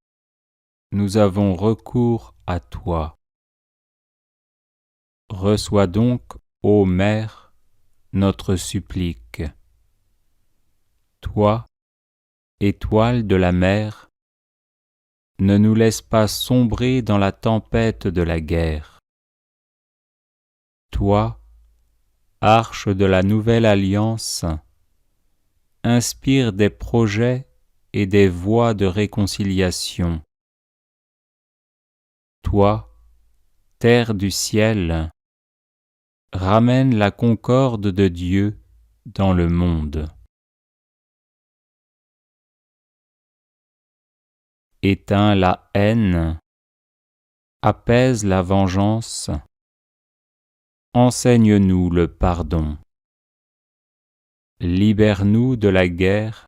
nous avons recours à toi. Reçois donc, ô Mère, notre supplique. Toi, étoile de la mer, ne nous laisse pas sombrer dans la tempête de la guerre. Toi, arche de la nouvelle alliance, inspire des projets et des voies de réconciliation. Toi, terre du ciel, ramène la concorde de Dieu dans le monde. Éteins la haine, apaise la vengeance, enseigne-nous le pardon. Libère-nous de la guerre,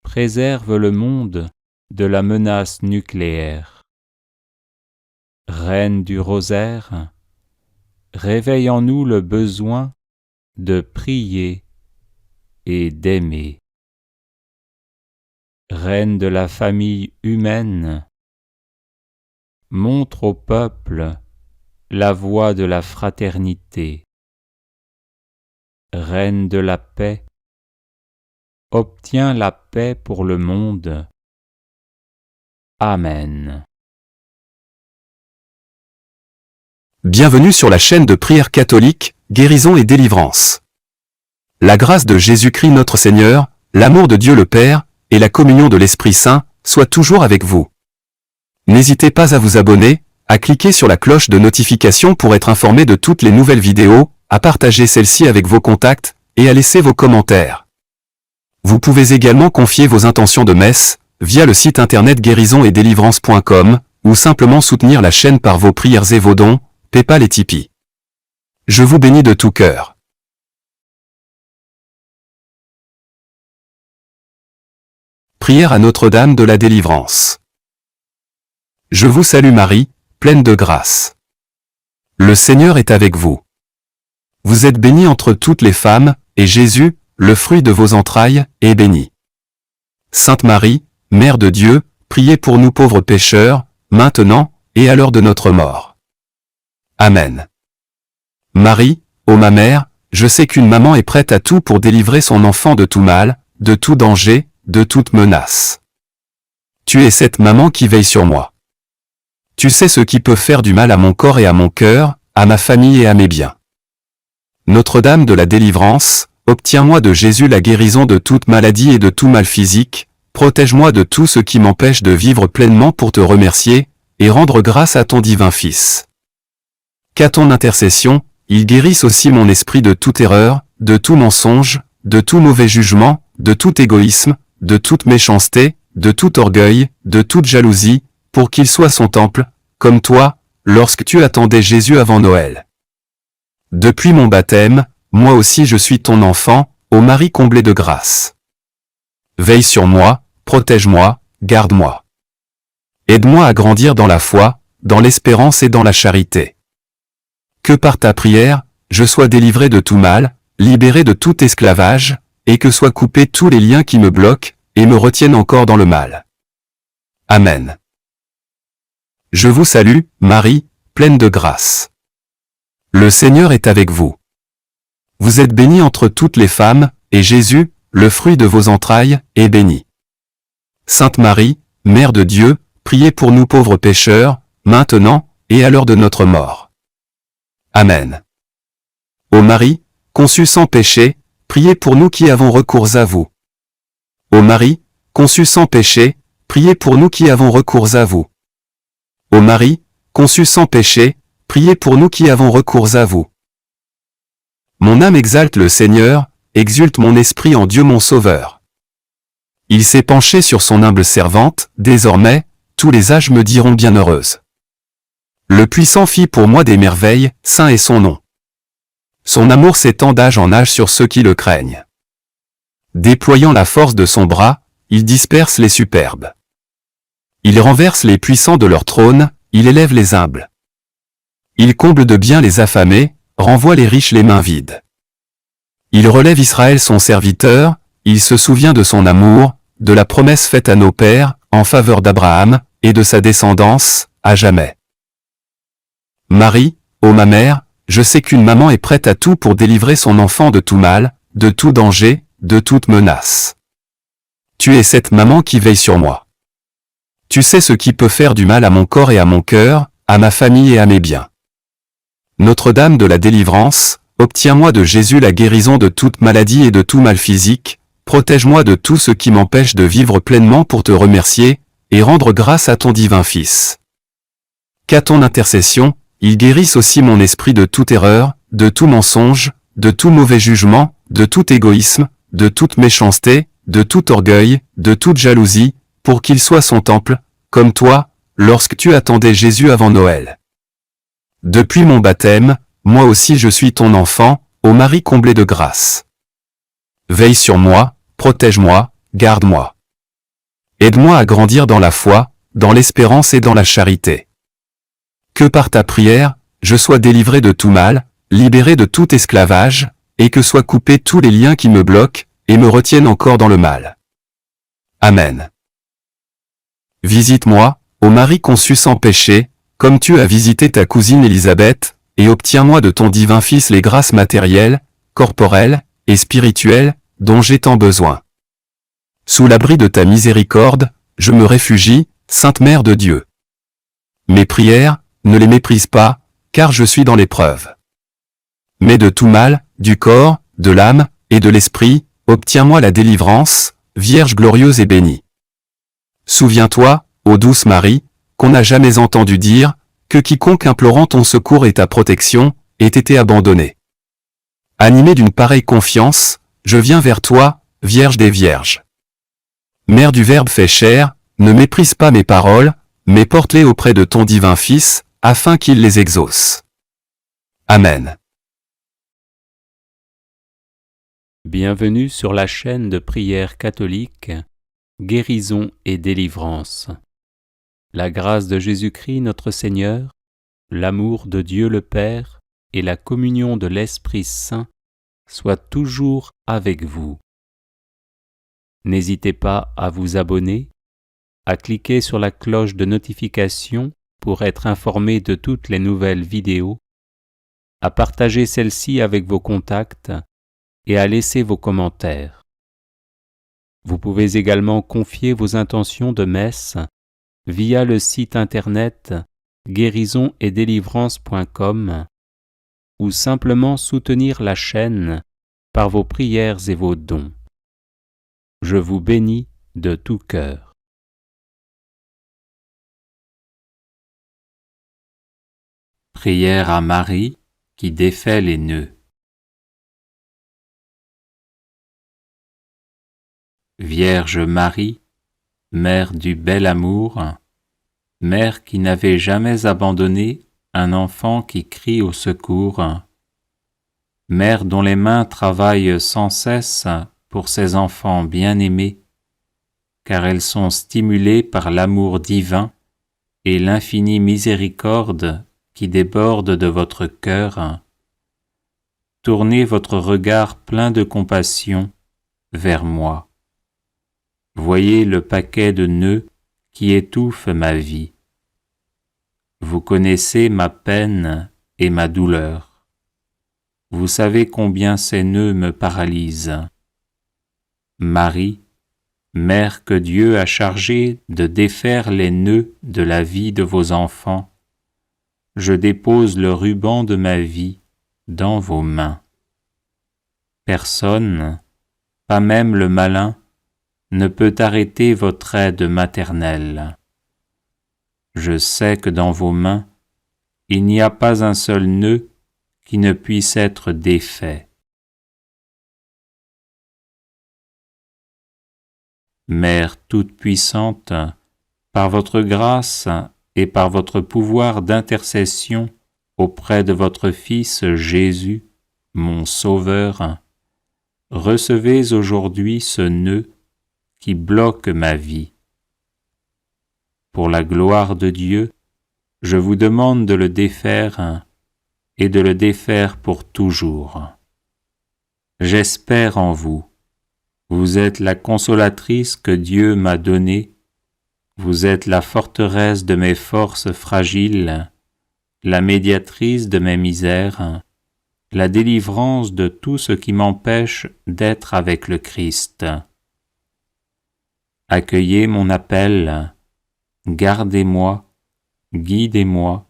préserve le monde de la menace nucléaire. Reine du rosaire, réveille en nous le besoin de prier et d'aimer. Reine de la famille humaine, montre au peuple la voie de la fraternité. Reine de la paix, obtiens la paix pour le monde. Amen. Bienvenue sur la chaîne de prière catholique, Guérison et Délivrance. La grâce de Jésus-Christ notre Seigneur, l'amour de Dieu le Père, et la communion de l'Esprit Saint, soient toujours avec vous. N'hésitez pas à vous abonner, à cliquer sur la cloche de notification pour être informé de toutes les nouvelles vidéos, à partager celles-ci avec vos contacts, et à laisser vos commentaires. Vous pouvez également confier vos intentions de messe, via le site internet guérisonetdélivrance.com, ou simplement soutenir la chaîne par vos prières et vos dons, PayPal et Tipeee. Je vous bénis de tout cœur. Prière à Notre-Dame de la Délivrance. Je vous salue Marie, pleine de grâce. Le Seigneur est avec vous. Vous êtes bénie entre toutes les femmes, et Jésus, le fruit de vos entrailles, est béni. Sainte Marie, Mère de Dieu, priez pour nous pauvres pécheurs, maintenant, et à l'heure de notre mort. Amen. Marie, ô ma mère, je sais qu'une maman est prête à tout pour délivrer son enfant de tout mal, de tout danger, de toute menace. Tu es cette maman qui veille sur moi. Tu sais ce qui peut faire du mal à mon corps et à mon cœur, à ma famille et à mes biens. Notre-Dame de la délivrance, obtiens-moi de Jésus la guérison de toute maladie et de tout mal physique, protège-moi de tout ce qui m'empêche de vivre pleinement pour te remercier, et rendre grâce à ton divin Fils. Qu'à ton intercession, il guérisse aussi mon esprit de toute erreur, de tout mensonge, de tout mauvais jugement, de tout égoïsme, de toute méchanceté, de tout orgueil, de toute jalousie, pour qu'il soit son temple, comme toi, lorsque tu attendais Jésus avant Noël. Depuis mon baptême, moi aussi je suis ton enfant, ô Marie comblée de grâce. Veille sur moi, protège-moi, garde-moi. Aide-moi à grandir dans la foi, dans l'espérance et dans la charité. Que par ta prière, je sois délivré de tout mal, libéré de tout esclavage, et que soient coupés tous les liens qui me bloquent, et me retiennent encore dans le mal. Amen. Je vous salue, Marie, pleine de grâce. Le Seigneur est avec vous. Vous êtes bénie entre toutes les femmes, et Jésus, le fruit de vos entrailles, est béni. Sainte Marie, Mère de Dieu, priez pour nous pauvres pécheurs, maintenant, et à l'heure de notre mort. Amen. Ô Marie, conçue sans péché, priez pour nous qui avons recours à vous. Ô Marie, conçue sans péché, priez pour nous qui avons recours à vous. Ô Marie, conçue sans péché, priez pour nous qui avons recours à vous. Mon âme exalte le Seigneur, exulte mon esprit en Dieu mon Sauveur. Il s'est penché sur son humble servante, désormais, tous les âges me diront bienheureuse. Le Puissant fit pour moi des merveilles, saint est son nom. Son amour s'étend d'âge en âge sur ceux qui le craignent. Déployant la force de son bras, il disperse les superbes. Il renverse les puissants de leur trône, il élève les humbles. Il comble de bien les affamés, renvoie les riches les mains vides. Il relève Israël son serviteur, il se souvient de son amour, de la promesse faite à nos pères, en faveur d'Abraham, et de sa descendance, à jamais. Marie, ô ma mère, je sais qu'une maman est prête à tout pour délivrer son enfant de tout mal, de tout danger, de toute menace. Tu es cette maman qui veille sur moi. Tu sais ce qui peut faire du mal à mon corps et à mon cœur, à ma famille et à mes biens. Notre-Dame de la délivrance, obtiens-moi de Jésus la guérison de toute maladie et de tout mal physique, protège-moi de tout ce qui m'empêche de vivre pleinement pour te remercier, et rendre grâce à ton divin Fils. Qu'à ton intercession, il guérisse aussi mon esprit de toute erreur, de tout mensonge, de tout mauvais jugement, de tout égoïsme, de toute méchanceté, de tout orgueil, de toute jalousie, pour qu'il soit son temple, comme toi, lorsque tu attendais Jésus avant Noël. Depuis mon baptême, moi aussi je suis ton enfant, ô Marie comblée de grâce. Veille sur moi, protège-moi, garde-moi. Aide-moi à grandir dans la foi, dans l'espérance et dans la charité. Que par ta prière, je sois délivré de tout mal, libéré de tout esclavage, et que soient coupés tous les liens qui me bloquent, et me retiennent encore dans le mal. Amen. Visite-moi, ô Marie conçue sans péché, comme tu as visité ta cousine Élisabeth, et obtiens-moi de ton divin Fils les grâces matérielles, corporelles et spirituelles, dont j'ai tant besoin. Sous l'abri de ta miséricorde, je me réfugie, Sainte Mère de Dieu. Mes prières, ne les méprise pas, car je suis dans l'épreuve. Mais de tout mal, du corps, de l'âme, et de l'esprit, obtiens-moi la délivrance, Vierge glorieuse et bénie. Souviens-toi, ô douce Marie, qu'on n'a jamais entendu dire, que quiconque implorant ton secours et ta protection, ait été abandonné. Animé d'une pareille confiance, je viens vers toi, Vierge des Vierges. Mère du Verbe fait chair, ne méprise pas mes paroles, mais porte-les auprès de ton divin Fils, afin qu'il les exauce. Amen. Bienvenue sur la chaîne de prière catholique, Guérison et délivrance. La grâce de Jésus-Christ notre Seigneur, l'amour de Dieu le Père et la communion de l'Esprit Saint soient toujours avec vous. N'hésitez pas à vous abonner, à cliquer sur la cloche de notification pour être informé de toutes les nouvelles vidéos, à partager celle-ci avec vos contacts et à laisser vos commentaires. Vous pouvez également confier vos intentions de messe via le site internet guérisonetdélivrance.com ou simplement soutenir la chaîne par vos prières et vos dons. Je vous bénis de tout cœur. Prière à Marie qui défait les nœuds. Vierge Marie, Mère du bel amour, Mère qui n'avait jamais abandonné un enfant qui crie au secours, Mère dont les mains travaillent sans cesse pour ses enfants bien-aimés, car elles sont stimulées par l'amour divin et l'infinie miséricorde qui déborde de votre cœur. Tournez votre regard plein de compassion vers moi. Voyez le paquet de nœuds qui étouffe ma vie. Vous connaissez ma peine et ma douleur. Vous savez combien ces nœuds me paralysent. Marie, Mère que Dieu a chargée de défaire les nœuds de la vie de vos enfants, je dépose le ruban de ma vie dans vos mains. Personne, pas même le malin, ne peut arrêter votre aide maternelle. Je sais que dans vos mains, il n'y a pas un seul nœud qui ne puisse être défait. Mère toute-puissante, par votre grâce et par votre pouvoir d'intercession auprès de votre Fils Jésus, mon Sauveur, recevez aujourd'hui ce nœud qui bloque ma vie. Pour la gloire de Dieu, je vous demande de le défaire et de le défaire pour toujours. J'espère en vous. Vous êtes la consolatrice que Dieu m'a donnée. Vous êtes la forteresse de mes forces fragiles, la médiatrice de mes misères, la délivrance de tout ce qui m'empêche d'être avec le Christ. Accueillez mon appel, gardez-moi, guidez-moi,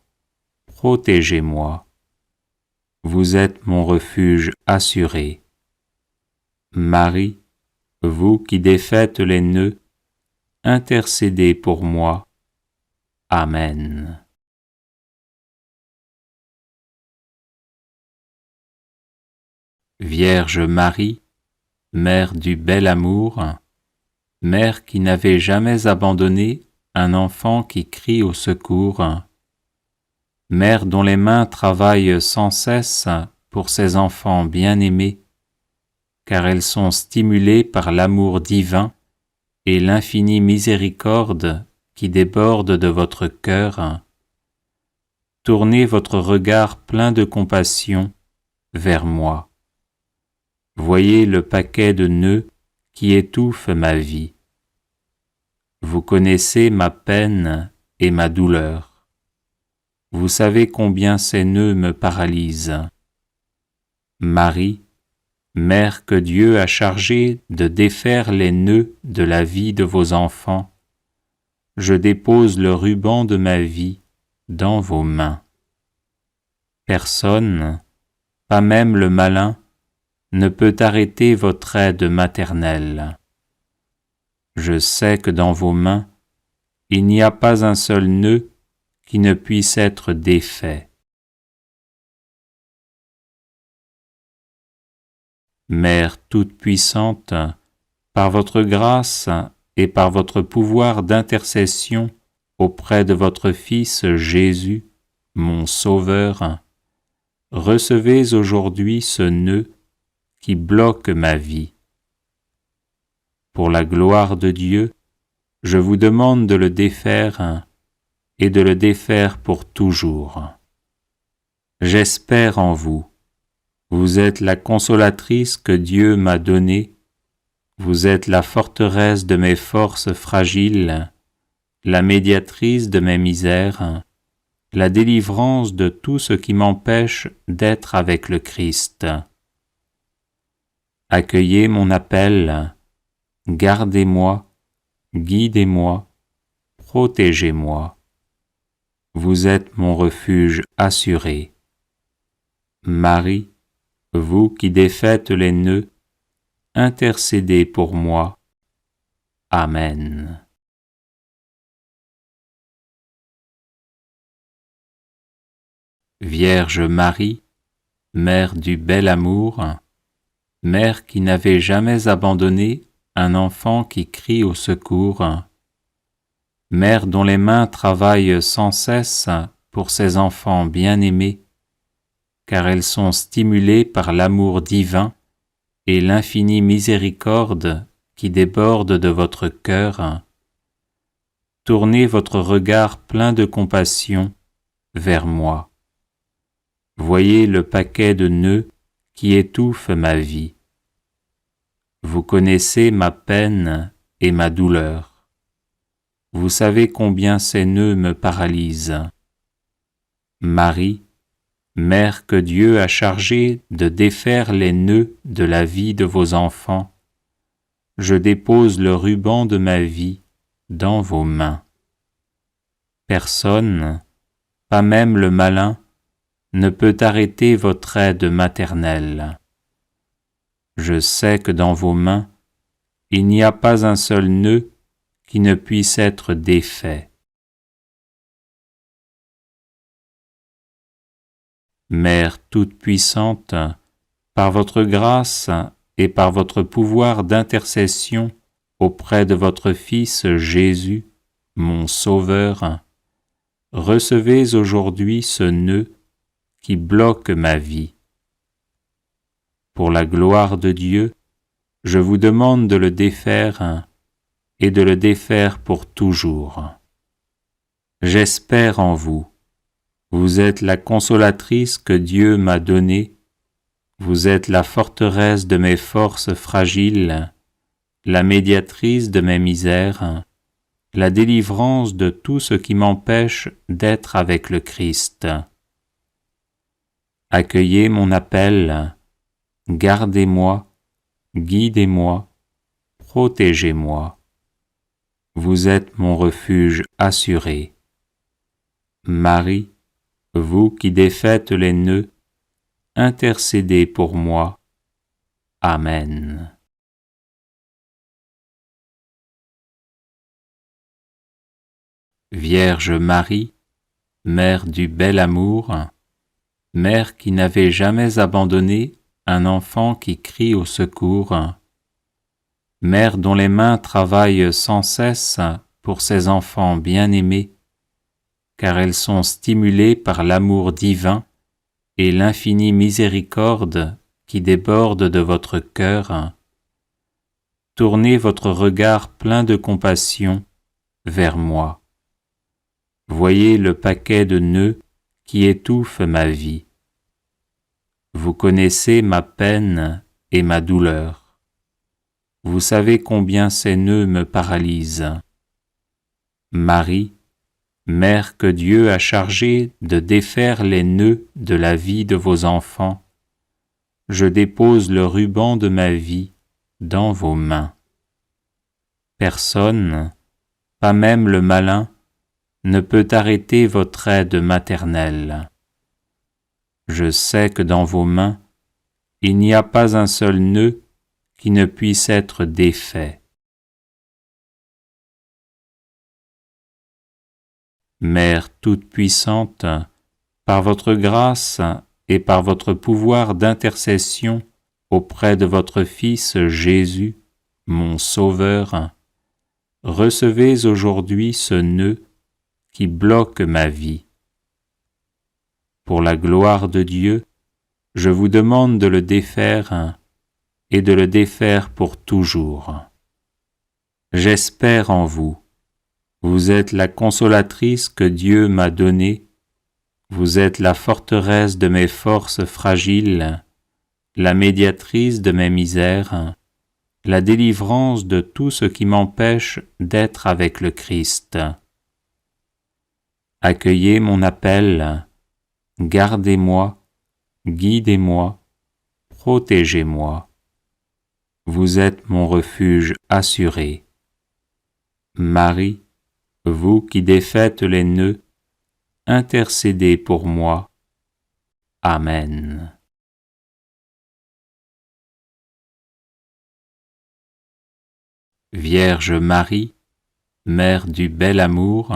protégez-moi. Vous êtes mon refuge assuré. Marie, vous qui défaites les nœuds, intercédez pour moi. Amen. Vierge Marie, Mère du bel amour, Mère qui n'avait jamais abandonné un enfant qui crie au secours, Mère dont les mains travaillent sans cesse pour ses enfants bien-aimés, car elles sont stimulées par l'amour divin et l'infinie miséricorde qui déborde de votre cœur. Tournez votre regard plein de compassion vers moi. Voyez le paquet de nœuds qui étouffe ma vie. Vous connaissez ma peine et ma douleur. Vous savez combien ces nœuds me paralysent. Marie, Mère que Dieu a chargée de défaire les nœuds de la vie de vos enfants, je dépose le ruban de ma vie dans vos mains. Personne, pas même le malin, ne peut arrêter votre aide maternelle. Je sais que dans vos mains, il n'y a pas un seul nœud qui ne puisse être défait. Mère toute-puissante, par votre grâce et par votre pouvoir d'intercession auprès de votre Fils Jésus, mon Sauveur, recevez aujourd'hui ce nœud qui bloque ma vie. Pour la gloire de Dieu, je vous demande de le défaire et de le défaire pour toujours. J'espère en vous. Vous êtes la consolatrice que Dieu m'a donnée. Vous êtes la forteresse de mes forces fragiles, la médiatrice de mes misères, la délivrance de tout ce qui m'empêche d'être avec le Christ. Accueillez mon appel, gardez-moi, guidez-moi, protégez-moi. Vous êtes mon refuge assuré. Marie, vous qui défaites les nœuds, intercédez pour moi. Amen. Vierge Marie, Mère du bel amour, Mère qui n'avait jamais abandonné un enfant qui crie au secours, Mère dont les mains travaillent sans cesse pour ses enfants bien-aimés, car elles sont stimulées par l'amour divin et l'infinie miséricorde qui déborde de votre cœur. Tournez votre regard plein de compassion vers moi. Voyez le paquet de nœuds qui étouffe ma vie. Vous connaissez ma peine et ma douleur. Vous savez combien ces nœuds me paralysent. Marie, Mère que Dieu a chargée de défaire les nœuds de la vie de vos enfants, je dépose le ruban de ma vie dans vos mains. Personne, pas même le malin, ne peut arrêter votre aide maternelle. Je sais que dans vos mains, il n'y a pas un seul nœud qui ne puisse être défait. Mère toute-puissante, par votre grâce et par votre pouvoir d'intercession auprès de votre Fils Jésus, mon Sauveur, recevez aujourd'hui ce nœud qui bloque ma vie. Pour la gloire de Dieu, je vous demande de le défaire et de le défaire pour toujours. J'espère en vous. Vous êtes la consolatrice que Dieu m'a donnée. Vous êtes la forteresse de mes forces fragiles, la médiatrice de mes misères, la délivrance de tout ce qui m'empêche d'être avec le Christ. Accueillez mon appel, gardez-moi, guidez-moi, protégez-moi. Vous êtes mon refuge assuré. Marie, vous qui défaites les nœuds, intercédez pour moi. Amen. Vierge Marie, Mère du bel amour, Mère qui n'avait jamais abandonné un enfant qui crie au secours, Mère dont les mains travaillent sans cesse pour ses enfants bien-aimés, car elles sont stimulées par l'amour divin et l'infinie miséricorde qui déborde de votre cœur. Tournez votre regard plein de compassion vers moi. Voyez le paquet de nœuds qui étouffe ma vie. Vous connaissez ma peine et ma douleur. Vous savez combien ces nœuds me paralysent. Marie, Mère que Dieu a chargée de défaire les nœuds de la vie de vos enfants, je dépose le ruban de ma vie dans vos mains. Personne, pas même le malin, ne peut arrêter votre aide maternelle. Je sais que dans vos mains, il n'y a pas un seul nœud qui ne puisse être défait. Mère toute-puissante, par votre grâce et par votre pouvoir d'intercession auprès de votre Fils Jésus, mon Sauveur, recevez aujourd'hui ce nœud qui bloque ma vie. Pour la gloire de Dieu, je vous demande de le défaire et de le défaire pour toujours. J'espère en vous. Vous êtes la consolatrice que Dieu m'a donnée. Vous êtes la forteresse de mes forces fragiles, la médiatrice de mes misères, la délivrance de tout ce qui m'empêche d'être avec le Christ. Accueillez mon appel, gardez-moi, guidez-moi, protégez-moi. Vous êtes mon refuge assuré. Marie, vous qui défaites les nœuds, intercédez pour moi. Amen. Vierge Marie, Mère du bel amour,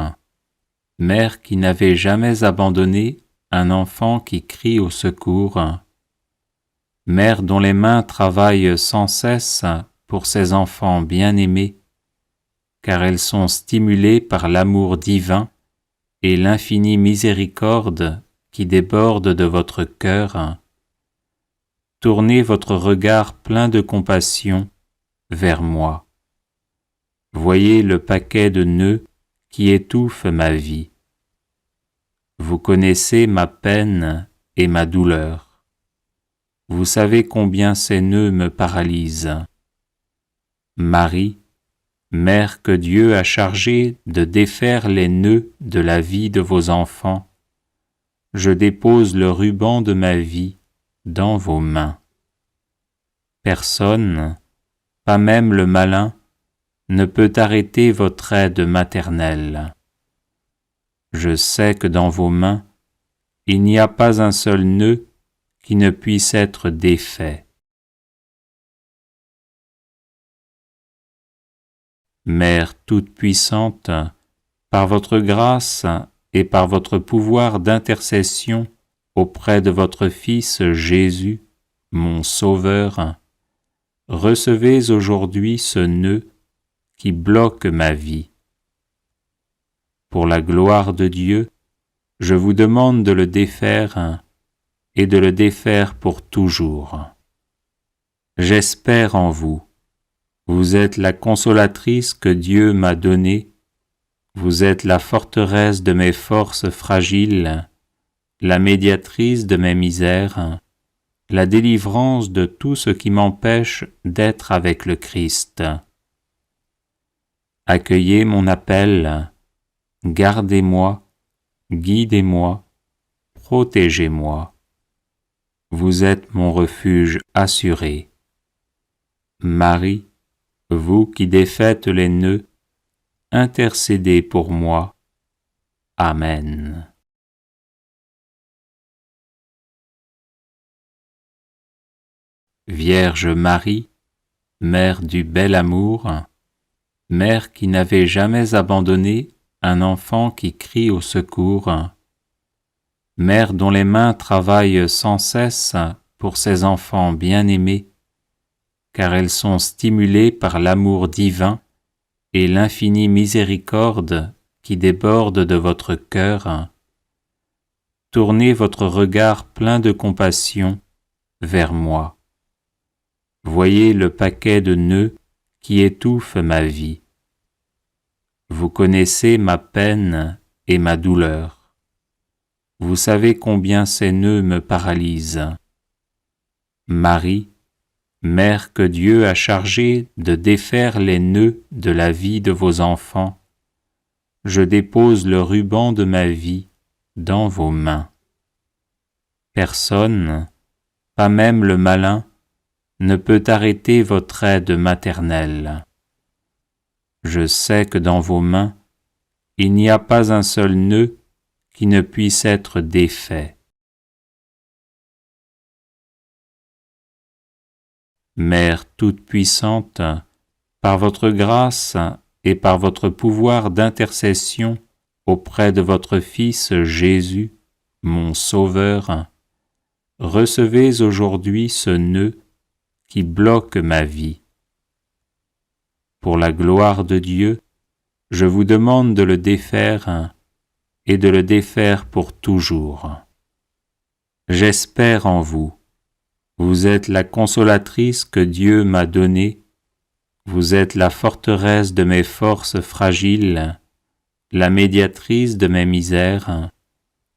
Mère qui n'avait jamais abandonné un enfant qui crie au secours, Mère dont les mains travaillent sans cesse pour ses enfants bien-aimés, car elles sont stimulées par l'amour divin et l'infinie miséricorde qui déborde de votre cœur, tournez votre regard plein de compassion vers moi. Voyez le paquet de nœuds qui étouffe ma vie. Vous connaissez ma peine et ma douleur. Vous savez combien ces nœuds me paralysent. Marie, Mère que Dieu a chargée de défaire les nœuds de la vie de vos enfants, je dépose le ruban de ma vie dans vos mains. Personne, pas même le malin, ne peut arrêter votre aide maternelle. Je sais que dans vos mains, il n'y a pas un seul nœud qui ne puisse être défait. Mère toute-puissante, par votre grâce et par votre pouvoir d'intercession auprès de votre Fils Jésus, mon Sauveur, recevez aujourd'hui ce nœud qui bloque ma vie. Pour la gloire de Dieu, je vous demande de le défaire et de le défaire pour toujours. J'espère en vous. Vous êtes la consolatrice que Dieu m'a donnée. Vous êtes la forteresse de mes forces fragiles, la médiatrice de mes misères, la délivrance de tout ce qui m'empêche d'être avec le Christ. Accueillez mon appel, gardez-moi, guidez-moi, protégez-moi. Vous êtes mon refuge assuré. Marie, vous qui défaites les nœuds, intercédez pour moi. Amen. Vierge Marie, Mère du bel amour, Mère qui n'avait jamais abandonné un enfant qui crie au secours, Mère dont les mains travaillent sans cesse pour ses enfants bien-aimés, car elles sont stimulées par l'amour divin et l'infinie miséricorde qui déborde de votre cœur, tournez votre regard plein de compassion vers moi. Voyez le paquet de nœuds qui étouffe ma vie. Vous connaissez ma peine et ma douleur. Vous savez combien ces nœuds me paralysent. Marie, Mère que Dieu a chargée de défaire les nœuds de la vie de vos enfants, je dépose le ruban de ma vie dans vos mains. Personne, pas même le malin, ne peut arrêter votre aide maternelle. Je sais que dans vos mains, il n'y a pas un seul nœud qui ne puisse être défait. Mère toute-puissante, par votre grâce et par votre pouvoir d'intercession auprès de votre Fils Jésus, mon Sauveur, recevez aujourd'hui ce nœud qui bloque ma vie. Pour la gloire de Dieu, je vous demande de le défaire et de le défaire pour toujours. J'espère en vous. Vous êtes la consolatrice que Dieu m'a donnée. Vous êtes la forteresse de mes forces fragiles, la médiatrice de mes misères,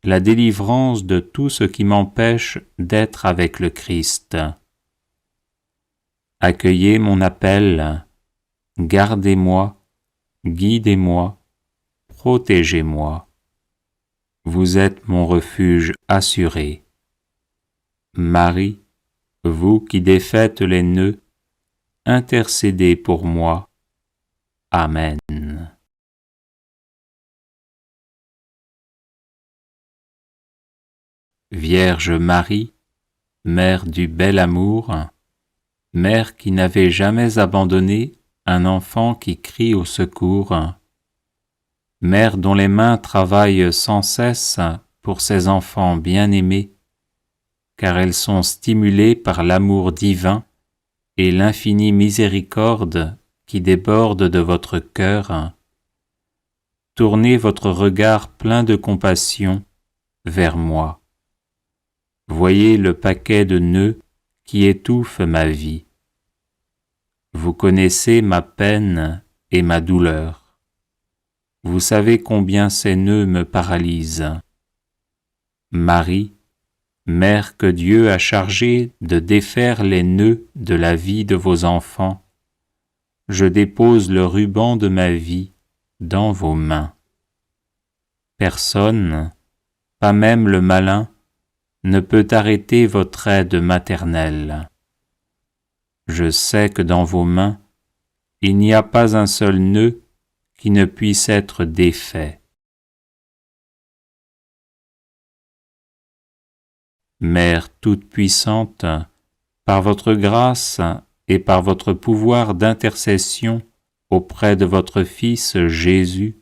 la délivrance de tout ce qui m'empêche d'être avec le Christ. Accueillez mon appel, gardez-moi, guidez-moi, protégez-moi. Vous êtes mon refuge assuré. Marie, vous qui défaites les nœuds, intercédez pour moi. Amen. Vierge Marie, Mère du bel amour, Mère qui n'avait jamais abandonné un enfant qui crie au secours, Mère dont les mains travaillent sans cesse pour ses enfants bien-aimés, car elles sont stimulées par l'amour divin et l'infinie miséricorde qui déborde de votre cœur. Tournez votre regard plein de compassion vers moi. Voyez le paquet de nœuds qui étouffe ma vie. Vous connaissez ma peine et ma douleur. Vous savez combien ces nœuds me paralysent. Marie, Mère que Dieu a chargée de défaire les nœuds de la vie de vos enfants, je dépose le ruban de ma vie dans vos mains. Personne, pas même le malin, ne peut arrêter votre aide maternelle. Je sais que dans vos mains, il n'y a pas un seul nœud qui ne puisse être défait. Mère toute-puissante, par votre grâce et par votre pouvoir d'intercession auprès de votre Fils Jésus,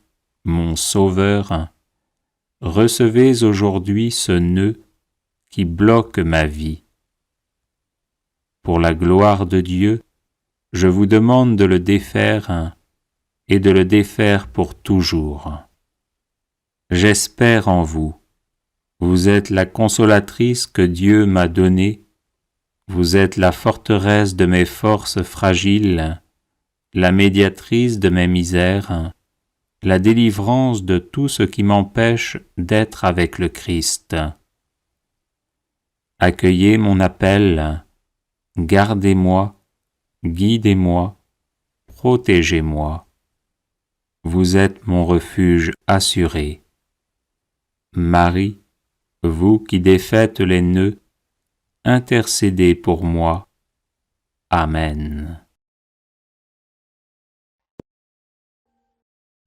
mon Sauveur, recevez aujourd'hui ce nœud qui bloque ma vie. Pour la gloire de Dieu, je vous demande de le défaire et de le défaire pour toujours. J'espère en vous. Vous êtes la consolatrice que Dieu m'a donnée. Vous êtes la forteresse de mes forces fragiles, la médiatrice de mes misères, la délivrance de tout ce qui m'empêche d'être avec le Christ. Accueillez mon appel, gardez-moi, guidez-moi, protégez-moi. Vous êtes mon refuge assuré. Marie, vous qui défaites les nœuds, intercédez pour moi. Amen.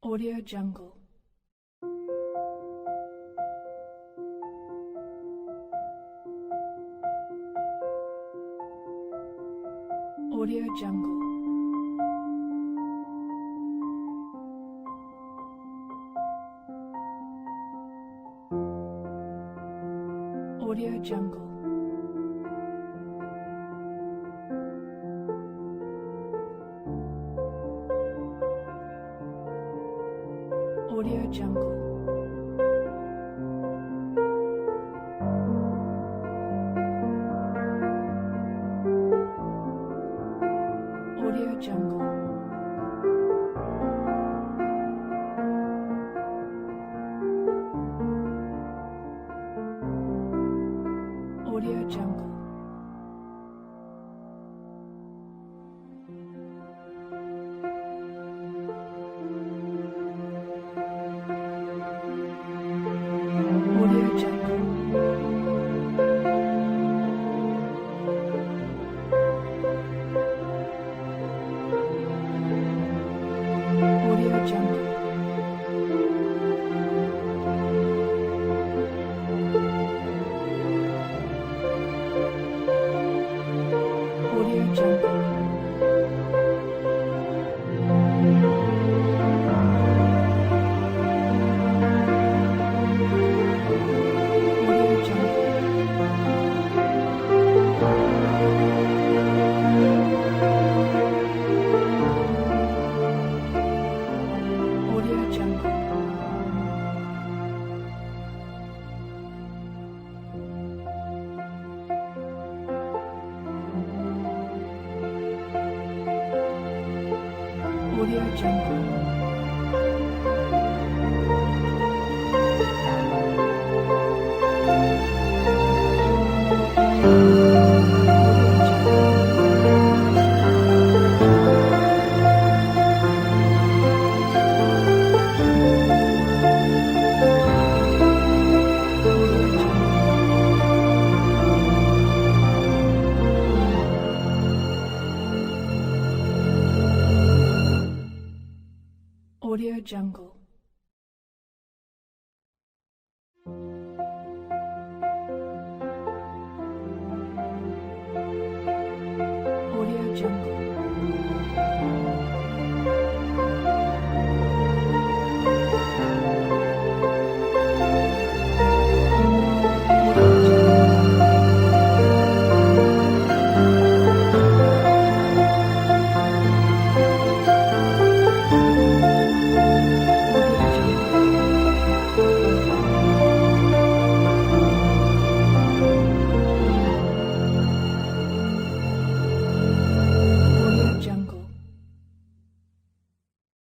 Audio Jungle. Audio Jungle. Audio Jungle. Audio Jungle. Audio Jungle. Audio Jungle. Audio Jungle. Audio Jungle. Audio Jungle. Audio Jungle. Audio Jungle. Audio Jungle. Audio Jungle.